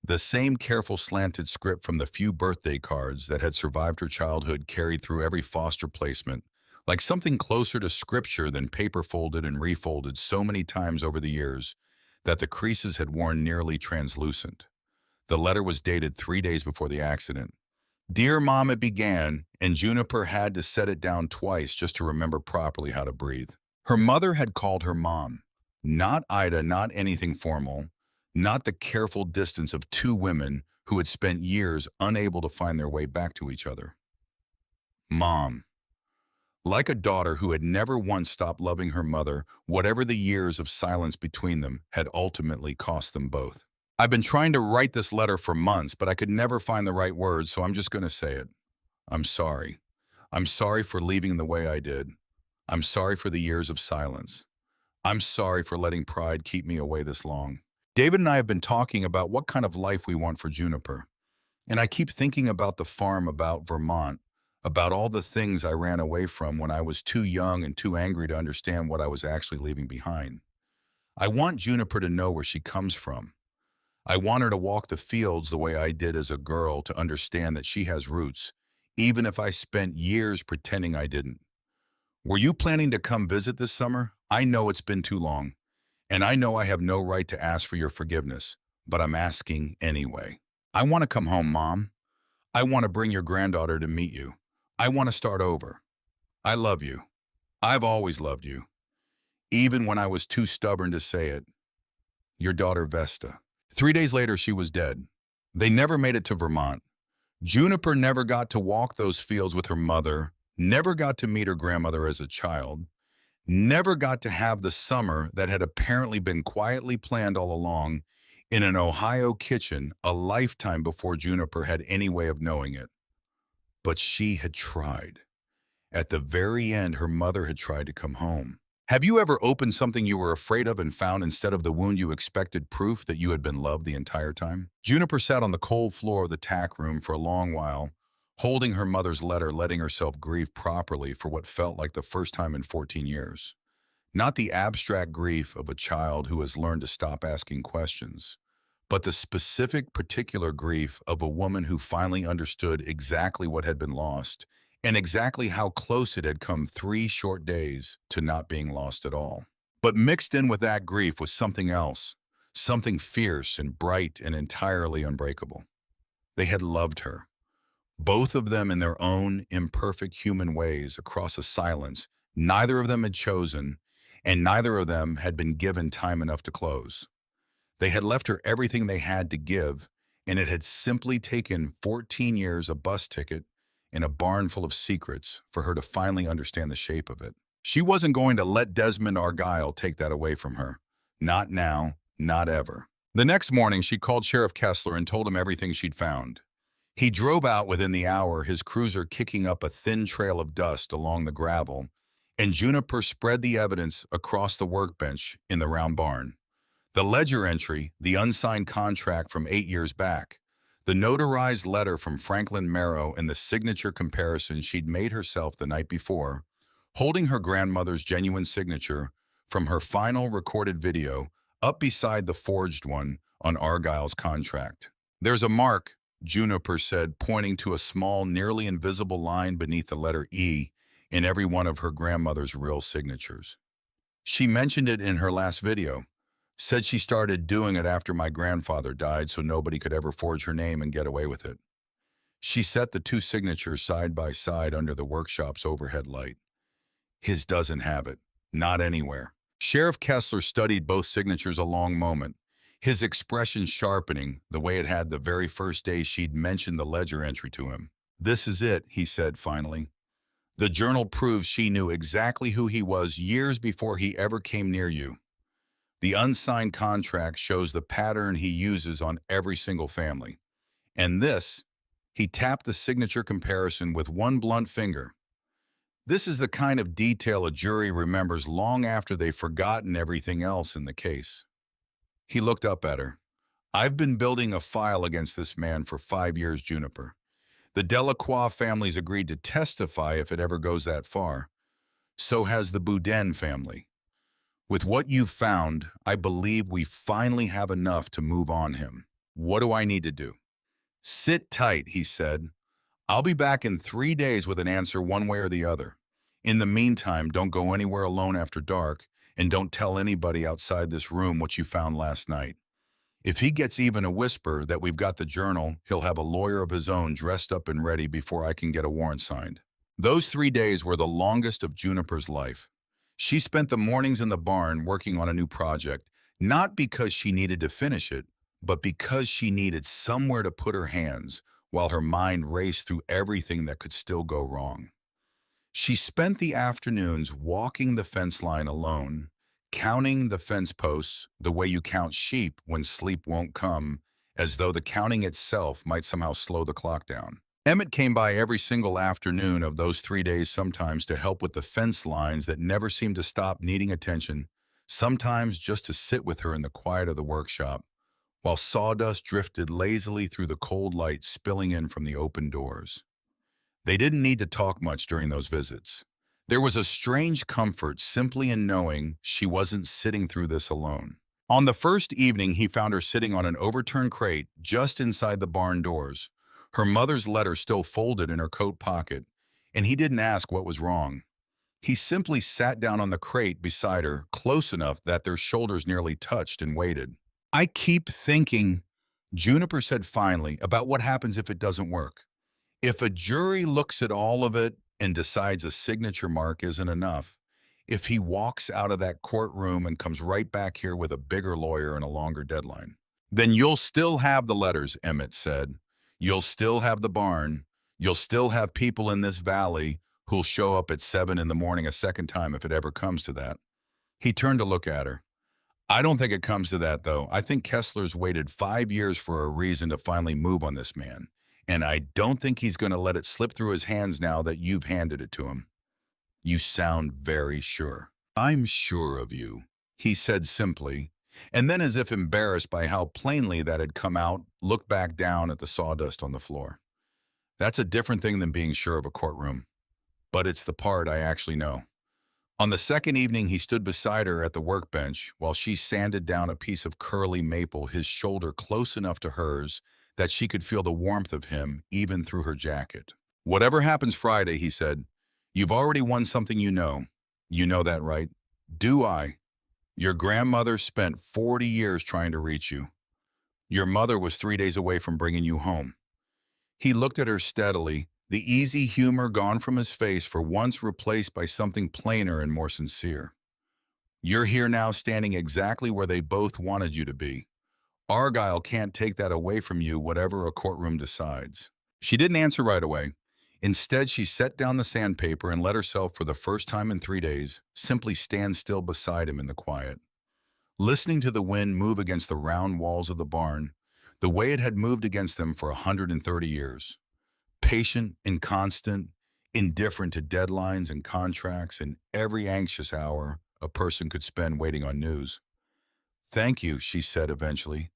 The same careful slanted script from the few birthday cards that had survived her childhood carried through every foster placement, like something closer to scripture than paper folded and refolded so many times over the years that the creases had worn nearly translucent. The letter was dated 3 days before the accident. "Dear Mom," it began, and Juniper had to set it down twice just to remember properly how to breathe. Her mother had called her Mom. Not Ida, not anything formal, not the careful distance of two women who had spent years unable to find their way back to each other. Mom. Like a daughter who had never once stopped loving her mother, whatever the years of silence between them had ultimately cost them both. "I've been trying to write this letter for months, but I could never find the right words, so I'm just going to say it. I'm sorry. I'm sorry for leaving the way I did. I'm sorry for the years of silence. I'm sorry for letting pride keep me away this long." David and I have been talking about what kind of life we want for Juniper, and I keep thinking about the farm, about Vermont, about all the things I ran away from when I was too young and too angry to understand what I was actually leaving behind. I want Juniper to know where she comes from. I want her to walk the fields the way I did as a girl, to understand that she has roots, even if I spent years pretending I didn't. Were you planning to come visit this summer? I know it's been too long, and I know I have no right to ask for your forgiveness, but I'm asking anyway. I want to come home, Mom. I want to bring your granddaughter to meet you. I want to start over. I love you. I've always loved you, even when I was too stubborn to say it. Your daughter, Vesta. 3 days later, she was dead. They never made it to Vermont. Juniper never got to walk those fields with her mother, never got to meet her grandmother as a child, never got to have the summer that had apparently been quietly planned all along in an Ohio kitchen a lifetime before Juniper had any way of knowing it. But she had tried. At the very end, her mother had tried to come home. Have you ever opened something you were afraid of and found, instead of the wound you expected, proof that you had been loved the entire time? Juniper sat on the cold floor of the tack room for a long while, holding her mother's letter, letting herself grieve properly for what felt like the first time in 14 years. Not the abstract grief of a child who has learned to stop asking questions, but the specific, particular grief of a woman who finally understood exactly what had been lost and exactly how close it had come 3 short days to not being lost at all. But mixed in with that grief was something else, something fierce and bright and entirely unbreakable. They had loved her, both of them in their own imperfect human ways, across a silence neither of them had chosen, and neither of them had been given time enough to close. They had left her everything they had to give, and it had simply taken 14 years, a bus ticket, and a barn full of secrets for her to finally understand the shape of it. She wasn't going to let Desmond Argyle take that away from her. Not now, not ever. The next morning, she called Sheriff Kessler and told him everything she'd found. He drove out within the hour, his cruiser kicking up a thin trail of dust along the gravel, and Juniper spread the evidence across the workbench in the round barn. The ledger entry, the unsigned contract from 8 years back, the notarized letter from Franklin Marrow, and the signature comparison she'd made herself the night before, holding her grandmother's genuine signature from her final recorded video up beside the forged one on Argyle's contract. "There's a mark," Juniper said, pointing to a small, nearly invisible line beneath the letter E in every one of her grandmother's real signatures. She mentioned it in her last video. Said she started doing it after my grandfather died so nobody could ever forge her name and get away with it. She set the two signatures side by side under the workshop's overhead light. His doesn't have it. Not anywhere. Sheriff Kessler studied both signatures a long moment, his expression sharpening the way it had the very first day she'd mentioned the ledger entry to him. This is it, he said finally. The journal proves she knew exactly who he was years before he ever came near you. The unsigned contract shows the pattern he uses on every single family. And this, he tapped the signature comparison with one blunt finger. This is the kind of detail a jury remembers long after they've forgotten everything else in the case. He looked up at her. I've been building a file against this man for 5 years, Juniper. The Delacroix family's agreed to testify if it ever goes that far. So has the Boudin family. With what you've found, I believe we finally have enough to move on him. What do I need to do? Sit tight, he said. I'll be back in 3 days with an answer one way or the other. In the meantime, don't go anywhere alone after dark, and don't tell anybody outside this room what you found last night. If he gets even a whisper that we've got the journal, he'll have a lawyer of his own dressed up and ready before I can get a warrant signed. Those 3 days were the longest of Juniper's life. She spent the mornings in the barn working on a new project, not because she needed to finish it, but because she needed somewhere to put her hands while her mind raced through everything that could still go wrong. She spent the afternoons walking the fence line alone, counting the fence posts the way you count sheep when sleep won't come, as though the counting itself might somehow slow the clock down. Emmett came by every single afternoon of those 3 days sometimes to help with the fence lines that never seemed to stop needing attention, sometimes just to sit with her in the quiet of the workshop, while sawdust drifted lazily through the cold light spilling in from the open doors. They didn't need to talk much during those visits. There was a strange comfort simply in knowing she wasn't sitting through this alone. On the first evening, he found her sitting on an overturned crate just inside the barn doors, her mother's letter still folded in her coat pocket, and he didn't ask what was wrong. He simply sat down on the crate beside her, close enough that their shoulders nearly touched, and waited. I keep thinking, Juniper said finally, about what happens if it doesn't work. If a jury looks at all of it and decides a signature mark isn't enough, if he walks out of that courtroom and comes right back here with a bigger lawyer and a longer deadline, then you'll still have the letters, Emmett said. You'll still have the barn. You'll still have people in this valley who'll show up at 7 in the morning a second time if it ever comes to that. He turned to look at her. I don't think it comes to that, though. I think Kessler's waited 5 years for a reason to finally move on this man. And I don't think he's going to let it slip through his hands now that you've handed it to him. You sound very sure. I'm sure of you, he said simply, and then as if embarrassed by how plainly that had come out, looked back down at the sawdust on the floor. That's a different thing than being sure of a courtroom. But it's the part I actually know. On the second evening, he stood beside her at the workbench while she sanded down a piece of curly maple, his shoulder close enough to hers that she could feel the warmth of him even through her jacket. Whatever happens Friday, he said, you've already won something you know. You know that, right? Do I? Your grandmother spent 40 years trying to reach you. Your mother was 3 days away from bringing you home. He looked at her steadily, the easy humor gone from his face for once replaced by something plainer and more sincere. You're here now standing exactly where they both wanted you to be. Argyle can't take that away from you, whatever a courtroom decides. She didn't answer right away. Instead, she set down the sandpaper and let herself, for the first time in 3 days, simply stand still beside him in the quiet. Listening to the wind move against the round walls of the barn, the way it had moved against them for 130 years. Patient and constant, indifferent to deadlines and contracts and every anxious hour a person could spend waiting on news. Thank you, she said eventually,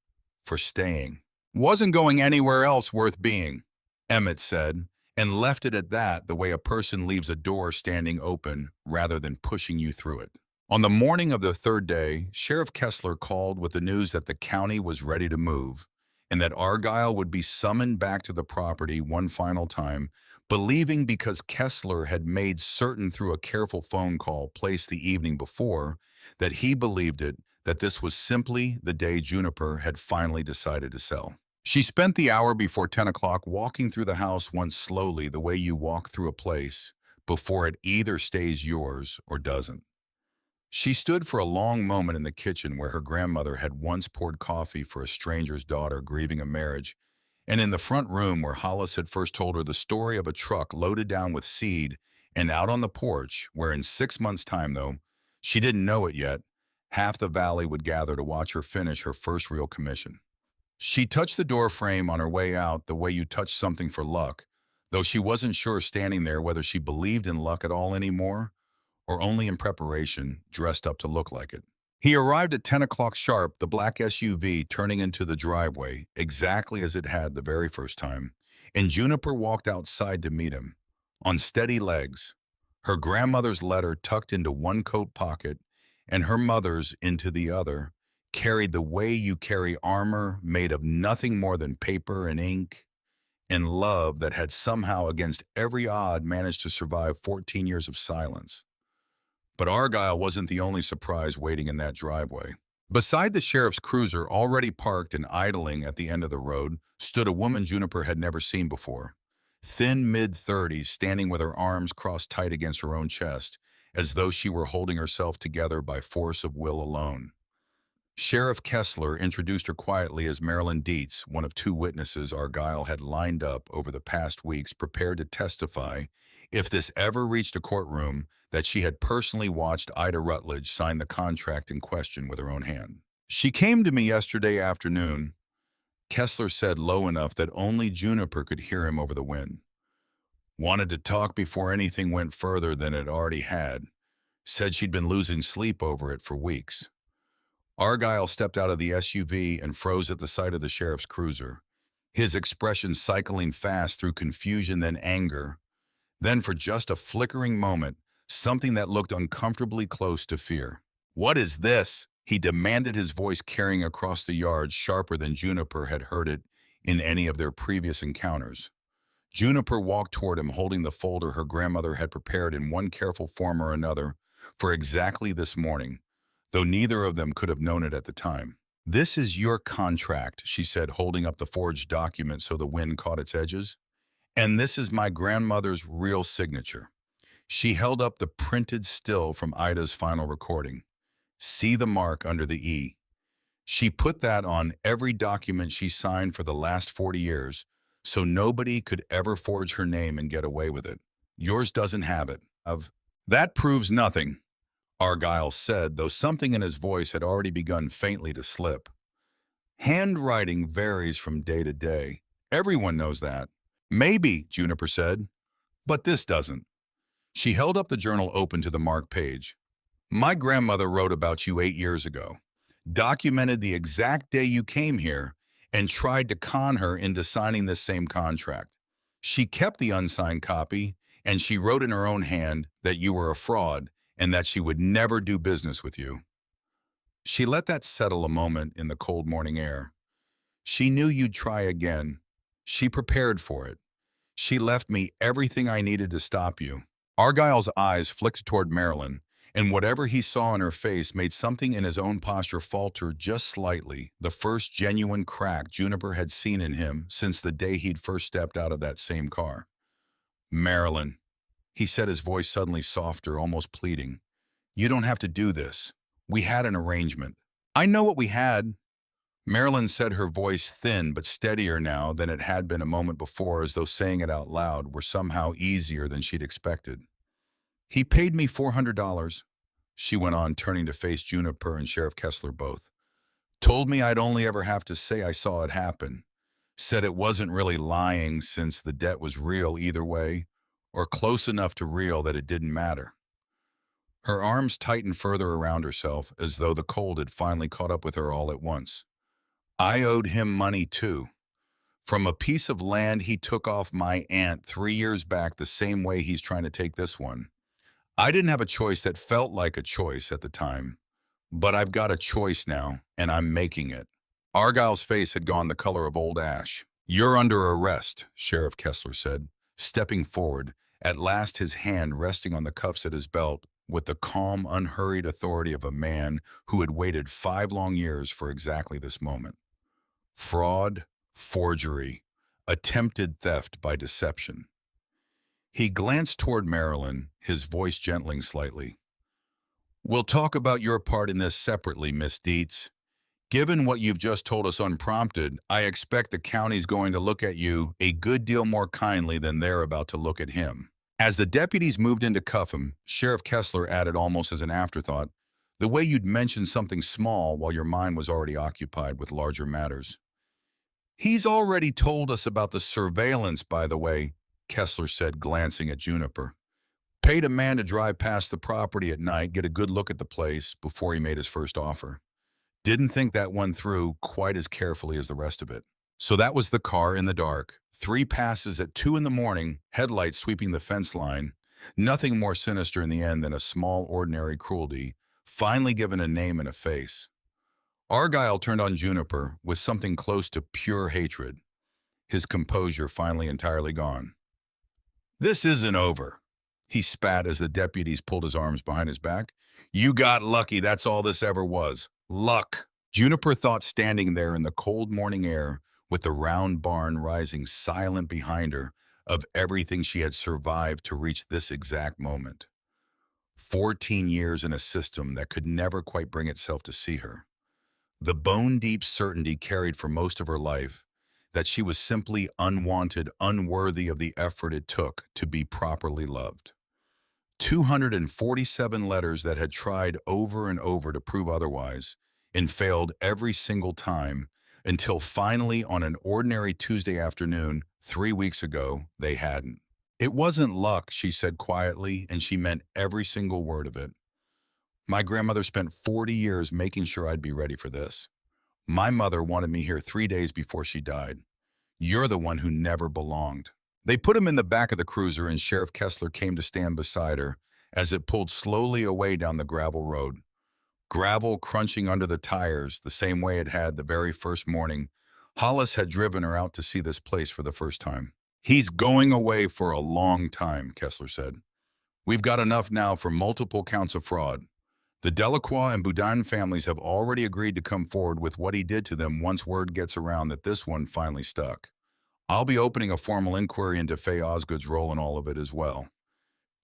for staying. Wasn't going anywhere else worth being, Emmett said, and left it at that, the way a person leaves a door standing open rather than pushing you through it. On the morning of the third day, Sheriff Kessler called with the news that the county was ready to move and that Argyle would be summoned back to the property one final time, believing because Kessler had made certain through a careful phone call placed the evening before that he believed it, that this was simply the day Juniper had finally decided to sell. She spent the hour before 10 o'clock walking through the house once slowly the way you walk through a place before it either stays yours or doesn't. She stood for a long moment in the kitchen where her grandmother had once poured coffee for a stranger's daughter grieving a marriage, and in the front room where Hollis had first told her the story of a truck loaded down with seed, and out on the porch where in 6 months' time, though, she didn't know it yet, half the valley would gather to watch her finish her first real commission. She touched the door frame on her way out the way you touch something for luck, though she wasn't sure standing there whether she believed in luck at all anymore or only in preparation, dressed up to look like it. He arrived at 10 o'clock sharp, the black SUV turning into the driveway, exactly as it had the very first time, and Juniper walked outside to meet him, on steady legs, her grandmother's letter tucked into one coat pocket and her mother's into the other, carried the way you carry armor made of nothing more than paper and ink, and love that had somehow, against every odd, managed to survive 14 years of silence. But Argyle wasn't the only surprise waiting in that driveway. Beside the sheriff's cruiser, already parked and idling at the end of the road, stood a woman Juniper had never seen before. Thin mid-30s, standing with her arms crossed tight against her own chest, as though she were holding herself together by force of will alone. Sheriff Kessler introduced her quietly as Marilyn Dietz, one of two witnesses Argyle had lined up over the past weeks prepared to testify, if this ever reached a courtroom, that she had personally watched Ida Rutledge sign the contract in question with her own hand. "She came to me yesterday afternoon," Kessler said low enough that only Juniper could hear him over the wind. "Wanted to talk before anything went further than it already had. Said she'd been losing sleep over it for weeks." Argyle stepped out of the SUV and froze at the sight of the sheriff's cruiser, his expression cycling fast through confusion then anger, then for just a flickering moment, something that looked uncomfortably close to fear. "What is this?" he demanded, his voice carrying across the yard sharper than Juniper had heard it in any of their previous encounters. Juniper walked toward him holding the folder her grandmother had prepared in one careful form or another for exactly this morning, though neither of them could have known it at the time. "This is your contract," she said, holding up the forged document so the wind caught its edges. "And this is my grandmother's real signature." She held up the printed still from Ida's final recording. "See the mark under the E. She put that on every document she signed for the last 40 years, so nobody could ever forge her name and get away with it. Yours doesn't have it." "That proves nothing," Argyle said, though something in his voice had already begun faintly to slip. "Handwriting varies from day to day. Everyone knows that." "Maybe," Juniper said, "but this doesn't." She held up the journal open to the marked page. "My grandmother wrote about you 8 years ago, documented the exact day you came here, and tried to con her into signing this same contract. She kept the unsigned copy, and she wrote in her own hand that you were a fraud and that she would never do business with you." She let that settle a moment in the cold morning air. "She knew you'd try again. She prepared for it. She left me everything I needed to stop you." Argyle's eyes flicked toward Marilyn, and whatever he saw in her face made something in his own posture falter just slightly, the first genuine crack Juniper had seen in him since the day he'd first stepped out of that same car. "Marilyn," he said, his voice suddenly softer, almost pleading, "you don't have to do this. We had an arrangement." "I know what we had," Marilyn said, her voice thin but steadier now than it had been a moment before, as though saying it out loud were somehow easier than she'd expected. "He paid me $400, she went on, turning to face Juniper and Sheriff Kessler both. "Told me I'd only ever have to say I saw it happen. Said it wasn't really lying since the debt was real either way, or close enough to real that it didn't matter." Her arms tightened further around herself, as though the cold had finally caught up with her all at once. "I owed him money too. From a piece of land he took off my aunt 3 years back, the same way he's trying to take this one. I didn't have a choice that felt like a choice at the time, but I've got a choice now, and I'm making it." Argyle's face had gone the color of old ash. "You're under arrest," Sheriff Kessler said, stepping forward, at last his hand resting on the cuffs at his belt with the calm, unhurried authority of a man who had waited 5 long years for exactly this moment. Fraud, forgery, attempted theft by deception. He glanced toward Marilyn, his voice gentling slightly. "We'll talk about your part in this separately, Miss Dietz. Given what you've just told us unprompted, I expect the county's going to look at you a good deal more kindly than they're about to look at him." As the deputies moved in to cuff him, Sheriff Kessler added almost as an afterthought, "The way you'd mentioned something small while your mind was already occupied with larger matters." "He's already told us about the surveillance, by the way," Kessler said, glancing at Juniper. "Paid a man to drive past the property at night, get a good look at the place before he made his first offer. Didn't think that one through quite as carefully as the rest of it." So that was the car in the dark. 3 passes at 2 in the morning, headlights sweeping the fence line. Nothing more sinister in the end than a small, ordinary cruelty, finally given a name and a face. Argyle turned on Juniper with something close to pure hatred, his composure finally entirely gone. "This isn't over," he spat as the deputies pulled his arms behind his back. "You got lucky, that's all this ever was. Luck." Juniper thought, standing there in the cold morning air, with the round barn rising silent behind her, of everything she had survived to reach this exact moment. 14 years in a system that could never quite bring itself to see her. The bone-deep certainty carried for most of her life that she was simply unwanted, unworthy of the effort it took to be properly loved. 247 letters that had tried over and over to prove otherwise, and failed every single time, until finally on an ordinary Tuesday afternoon 3 weeks ago, they hadn't. "It wasn't luck," she said quietly, and she meant every single word of it. "My grandmother spent 40 years making sure I'd be ready for this. My mother wanted me here 3 days before she died. You're the one who never belonged." They put him in the back of the cruiser, and Sheriff Kessler came to stand beside her as it pulled slowly away down the gravel road. Gravel crunching under the tires the same way it had the very first morning Hollis had driven her out to see this place for the first time. "He's going away for a long time," Kessler said. "We've got enough now for multiple counts of fraud. The Delacroix and Boudin families have already agreed to come forward with what he did to them once word gets around that this one finally stuck. I'll be opening a formal inquiry into Faye Osgood's role in all of it as well.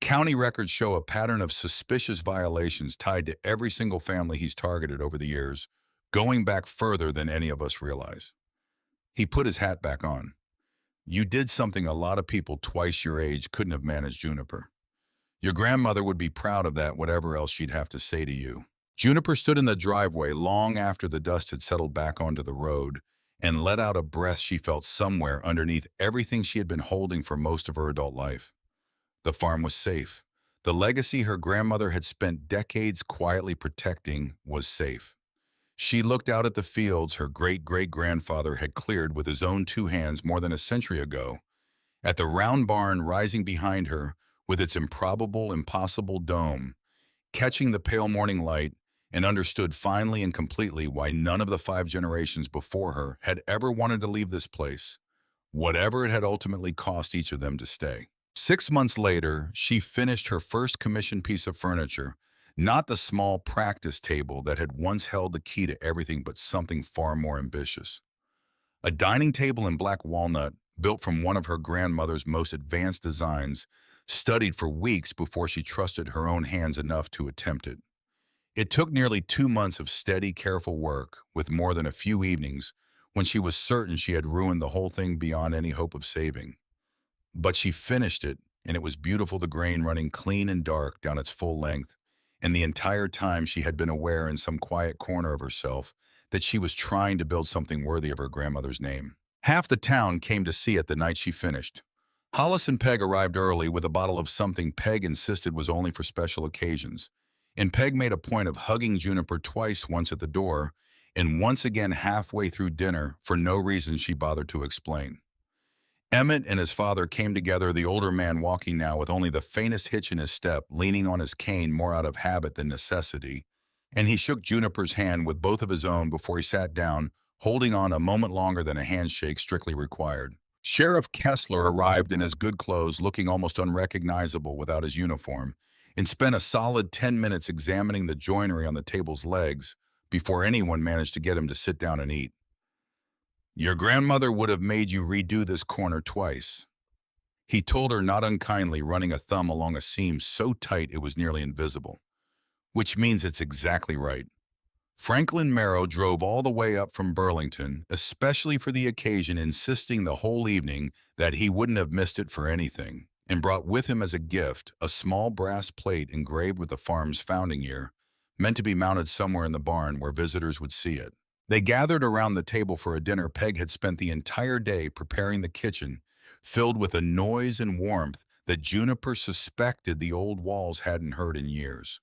County records show a pattern of suspicious violations tied to every single family he's targeted over the years, going back further than any of us realize." He put his hat back on. "You did something a lot of people twice your age couldn't have managed, Juniper. Your grandmother would be proud of that, whatever else she'd have to say to you." Juniper stood in the driveway long after the dust had settled back onto the road and let out a breath she felt somewhere underneath everything she had been holding for most of her adult life. The farm was safe. The legacy her grandmother had spent decades quietly protecting was safe. She looked out at the fields her great-great-grandfather had cleared with his own 2 hands more than a century ago, at the round barn rising behind her with its improbable, impossible dome, catching the pale morning light, and understood finally and completely why none of the 5 generations before her had ever wanted to leave this place, whatever it had ultimately cost each of them to stay. 6 months later, she finished her first commissioned piece of furniture, not the small practice table that had once held the key to everything, but something far more ambitious. A dining table in black walnut, built from one of her grandmother's most advanced designs, studied for weeks before she trusted her own hands enough to attempt it. It took nearly 2 months of steady, careful work, with more than a few evenings, when she was certain she had ruined the whole thing beyond any hope of saving. But she finished it, and it was beautiful, the grain running clean and dark down its full length, and the entire time she had been aware in some quiet corner of herself that she was trying to build something worthy of her grandmother's name. Half the town came to see it the night she finished. Hollis and Peg arrived early with a bottle of something Peg insisted was only for special occasions, and Peg made a point of hugging Juniper twice, once at the door, and once again halfway through dinner for no reason she bothered to explain. Emmett and his father came together, the older man walking now with only the faintest hitch in his step, leaning on his cane more out of habit than necessity, and he shook Juniper's hand with both of his own before he sat down, holding on a moment longer than a handshake strictly required. Sheriff Kessler arrived in his good clothes, looking almost unrecognizable without his uniform, and spent a solid 10 minutes examining the joinery on the table's legs before anyone managed to get him to sit down and eat. Your grandmother would have made you redo this corner twice, he told her, not unkindly, running a thumb along a seam so tight it was nearly invisible. Which means it's exactly right. Franklin Marrow drove all the way up from Burlington, especially for the occasion, insisting the whole evening that he wouldn't have missed it for anything, and brought with him as a gift a small brass plate engraved with the farm's founding year, meant to be mounted somewhere in the barn where visitors would see it. They gathered around the table for a dinner Peg had spent the entire day preparing the kitchen, filled with a noise and warmth that Juniper suspected the old walls hadn't heard in years.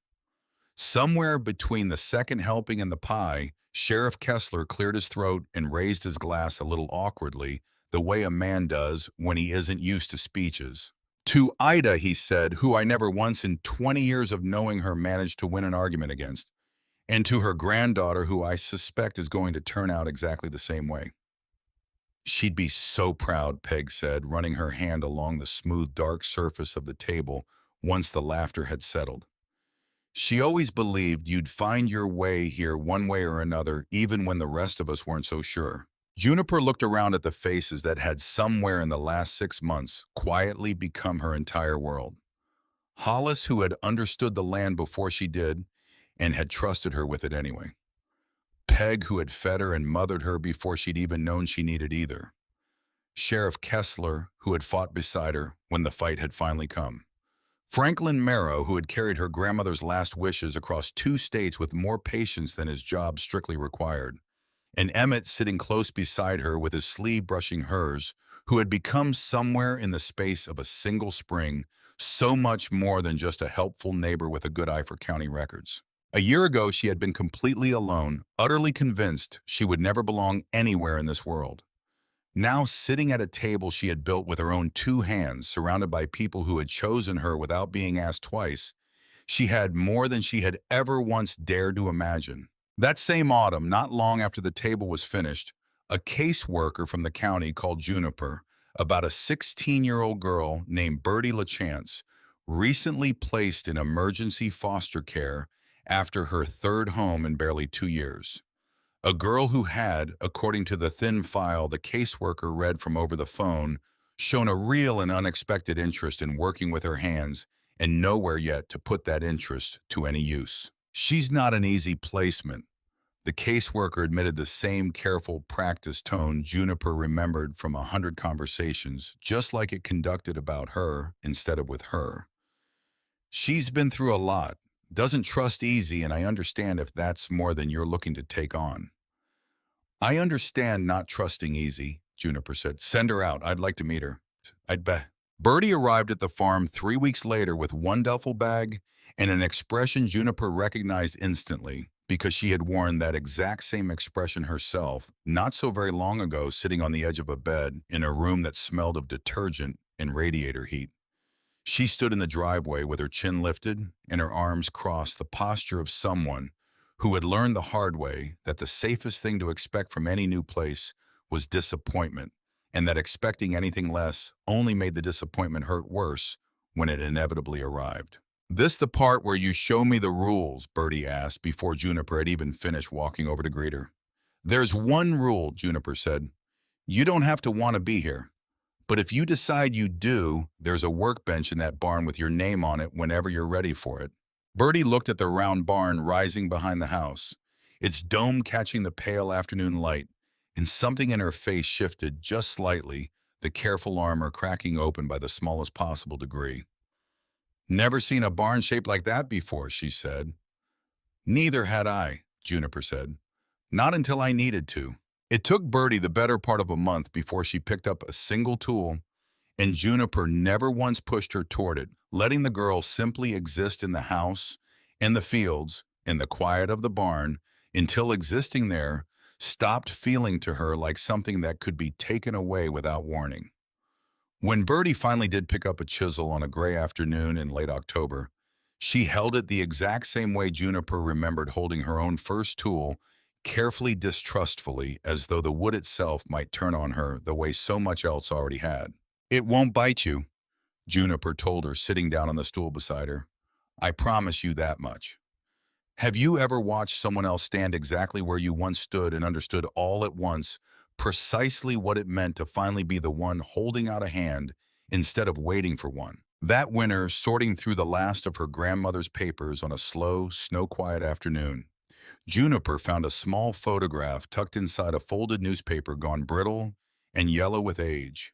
Somewhere between the second helping and the pie, Sheriff Kessler cleared his throat and raised his glass a little awkwardly, the way a man does when he isn't used to speeches. To Ida, he said, who I never once in 20 years of knowing her managed to win an argument against, and to her granddaughter, who I suspect is going to turn out exactly the same way. She'd be so proud, Peg said, running her hand along the smooth, dark surface of the table once the laughter had settled. She always believed you'd find your way here one way or another, even when the rest of us weren't so sure. Juniper looked around at the faces that had somewhere in the last 6 months quietly become her entire world. Hollis, who had understood the land before she did and had trusted her with it anyway. Peg, who had fed her and mothered her before she'd even known she needed either. Sheriff Kessler, who had fought beside her when the fight had finally come. Franklin Marrow, who had carried her grandmother's last wishes across 2 states with more patience than his job strictly required. And Emmett, sitting close beside her with his sleeve brushing hers, who had become somewhere in the space of a single spring so much more than just a helpful neighbor with a good eye for county records. A year ago, she had been completely alone, utterly convinced she would never belong anywhere in this world. Now, sitting at a table she had built with her own 2 hands, surrounded by people who had chosen her without being asked twice, she had more than she had ever once dared to imagine. That same autumn, not long after the table was finished, a caseworker from the county called Juniper about a 16-year-old girl named Bertie LaChance, recently placed in emergency foster care after her 3rd home in barely 2 years. A girl who had, according to the thin file the caseworker read from over the phone, shown a real and unexpected interest in working with her hands and nowhere yet to put that interest to any use. She's not an easy placement. The caseworker admitted, the same careful, practiced tone Juniper remembered from 100 conversations, just like it conducted about her instead of with her. She's been through a lot, doesn't trust easy, and I understand if that's more than you're looking to take on. I understand not trusting easy, Juniper said. Send her out. I'd like to meet her. I'd bet. Bertie arrived at the farm 3 weeks later with 1 duffel bag and an expression Juniper recognized instantly, because she had worn that exact same expression herself not so very long ago, sitting on the edge of a bed in a room that smelled of detergent and radiator heat. She stood in the driveway with her chin lifted and her arms crossed, the posture of someone who had learned the hard way that the safest thing to expect from any new place was disappointment, and that expecting anything less only made the disappointment hurt worse when it inevitably arrived. "This the part where you show me the rules?" Bertie asked before Juniper had even finished walking over to greet her. "There's one rule," Juniper said. "You don't have to want to be here. But if you decide you do, there's a workbench in that barn with your name on it whenever you're ready for it." Bertie looked at the round barn rising behind the house, its dome catching the pale afternoon light, and something in her face shifted just slightly, the careful armor cracking open by the smallest possible degree. "Never seen a barn shaped like that before," she said. "Neither had I," Juniper said. "Not until I needed to." It took Bertie the better part of a month before she picked up a single tool, and Juniper never once pushed her toward it, letting the girl simply exist in the house, in the fields, in the quiet of the barn, until existing there stopped feeling to her like something that could be taken away without warning. When Bertie finally did pick up a chisel on a gray afternoon in late October, she held it the exact same way Juniper remembered holding her own first tool, carefully, distrustfully, as though the wood itself might turn on her the way so much else already had. "It won't bite you," Juniper told her, sitting down on the stool beside her. I promise you that much. Have you ever watched someone else stand exactly where you once stood and understood all at once precisely what it meant to finally be the one holding out a hand instead of waiting for one? That winter, sorting through the last of her grandmother's papers on a slow, snow-quiet afternoon, Juniper found a small photograph tucked inside a folded newspaper gone brittle and yellow with age.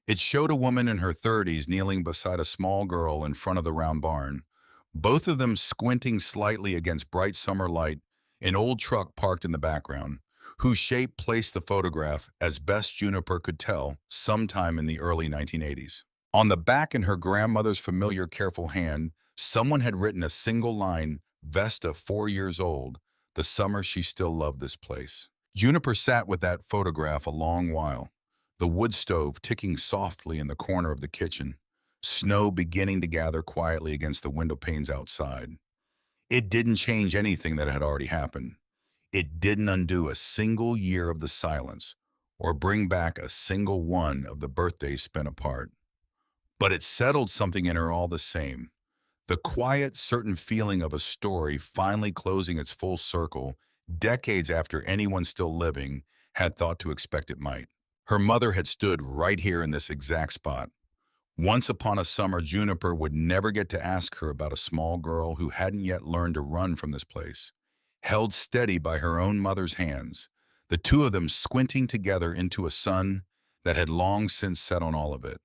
It showed a woman in her 30s kneeling beside a small girl in front of the round barn, both of them squinting slightly against bright summer light, an old truck parked in the background, whose shape placed the photograph, as best Juniper could tell, sometime in the early 1980s. On the back in her grandmother's familiar careful hand, someone had written a single line, Vesta 4 years old, the summer she still loved this place. Juniper sat with that photograph a long while, the wood stove ticking softly in the corner of the kitchen, snow beginning to gather quietly against the window panes outside. It didn't change anything that had already happened. It didn't undo a single year of the silence or bring back a single one of the birthdays spent apart. But it settled something in her all the same. The quiet, certain feeling of a story finally closing its full circle decades after anyone still living had thought to expect it might. Her mother had stood right here in this exact spot. Once upon a summer, Juniper would never get to ask her about a small girl who hadn't yet learned to run from this place. Held steady by her own mother's hands, the two of them squinting together into a sun that had long since set on all of it.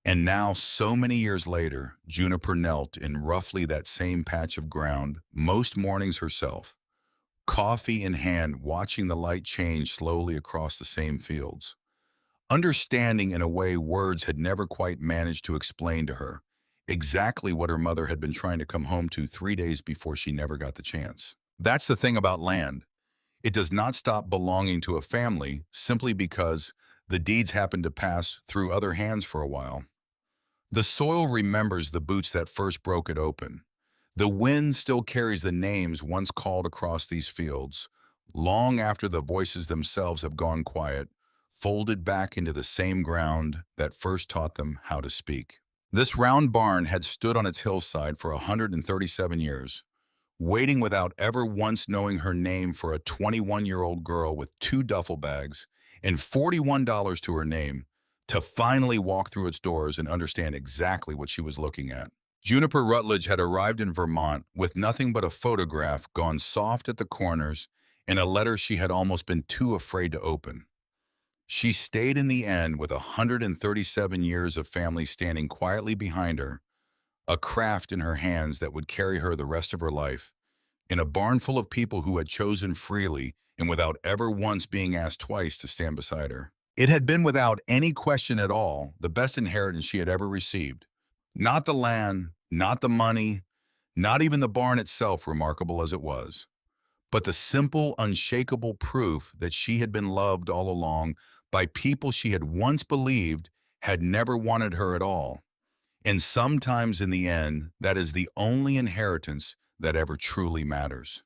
And now, so many years later, Juniper knelt in roughly that same patch of ground, most mornings herself, coffee in hand, watching the light change slowly across the same fields, understanding in a way words had never quite managed to explain to her exactly what her mother had been trying to come home to 3 days before she never got the chance. That's the thing about land. It does not stop belonging to a family simply because the deeds happen to pass through other hands for a while. The soil remembers the boots that first broke it open. The wind still carries the names once called across these fields, long after the voices themselves have gone quiet, folded back into the same ground that first taught them how to speak. This round barn had stood on its hillside for 137 years, waiting without ever once knowing her name for a 21-year-old girl with two duffel bags and $41 to her name to finally walk through its doors and understand exactly what she was looking at. Juniper Rutledge had arrived in Vermont with nothing but a photograph gone soft at the corners and a letter she had almost been too afraid to open. She stayed in the end with 137 years of family standing quietly behind her, a craft in her hands that would carry her the rest of her life, in a barn full of people who had chosen freely and without ever once being asked twice to stand beside her. It had been without any question at all the best inheritance she had ever received. Not the land, not the money, not even the barn itself, remarkable as it was, but the simple, unshakable proof that she had been loved all along by people she had once believed had never wanted her at all. And sometimes in the end, that is the only inheritance that ever truly matters.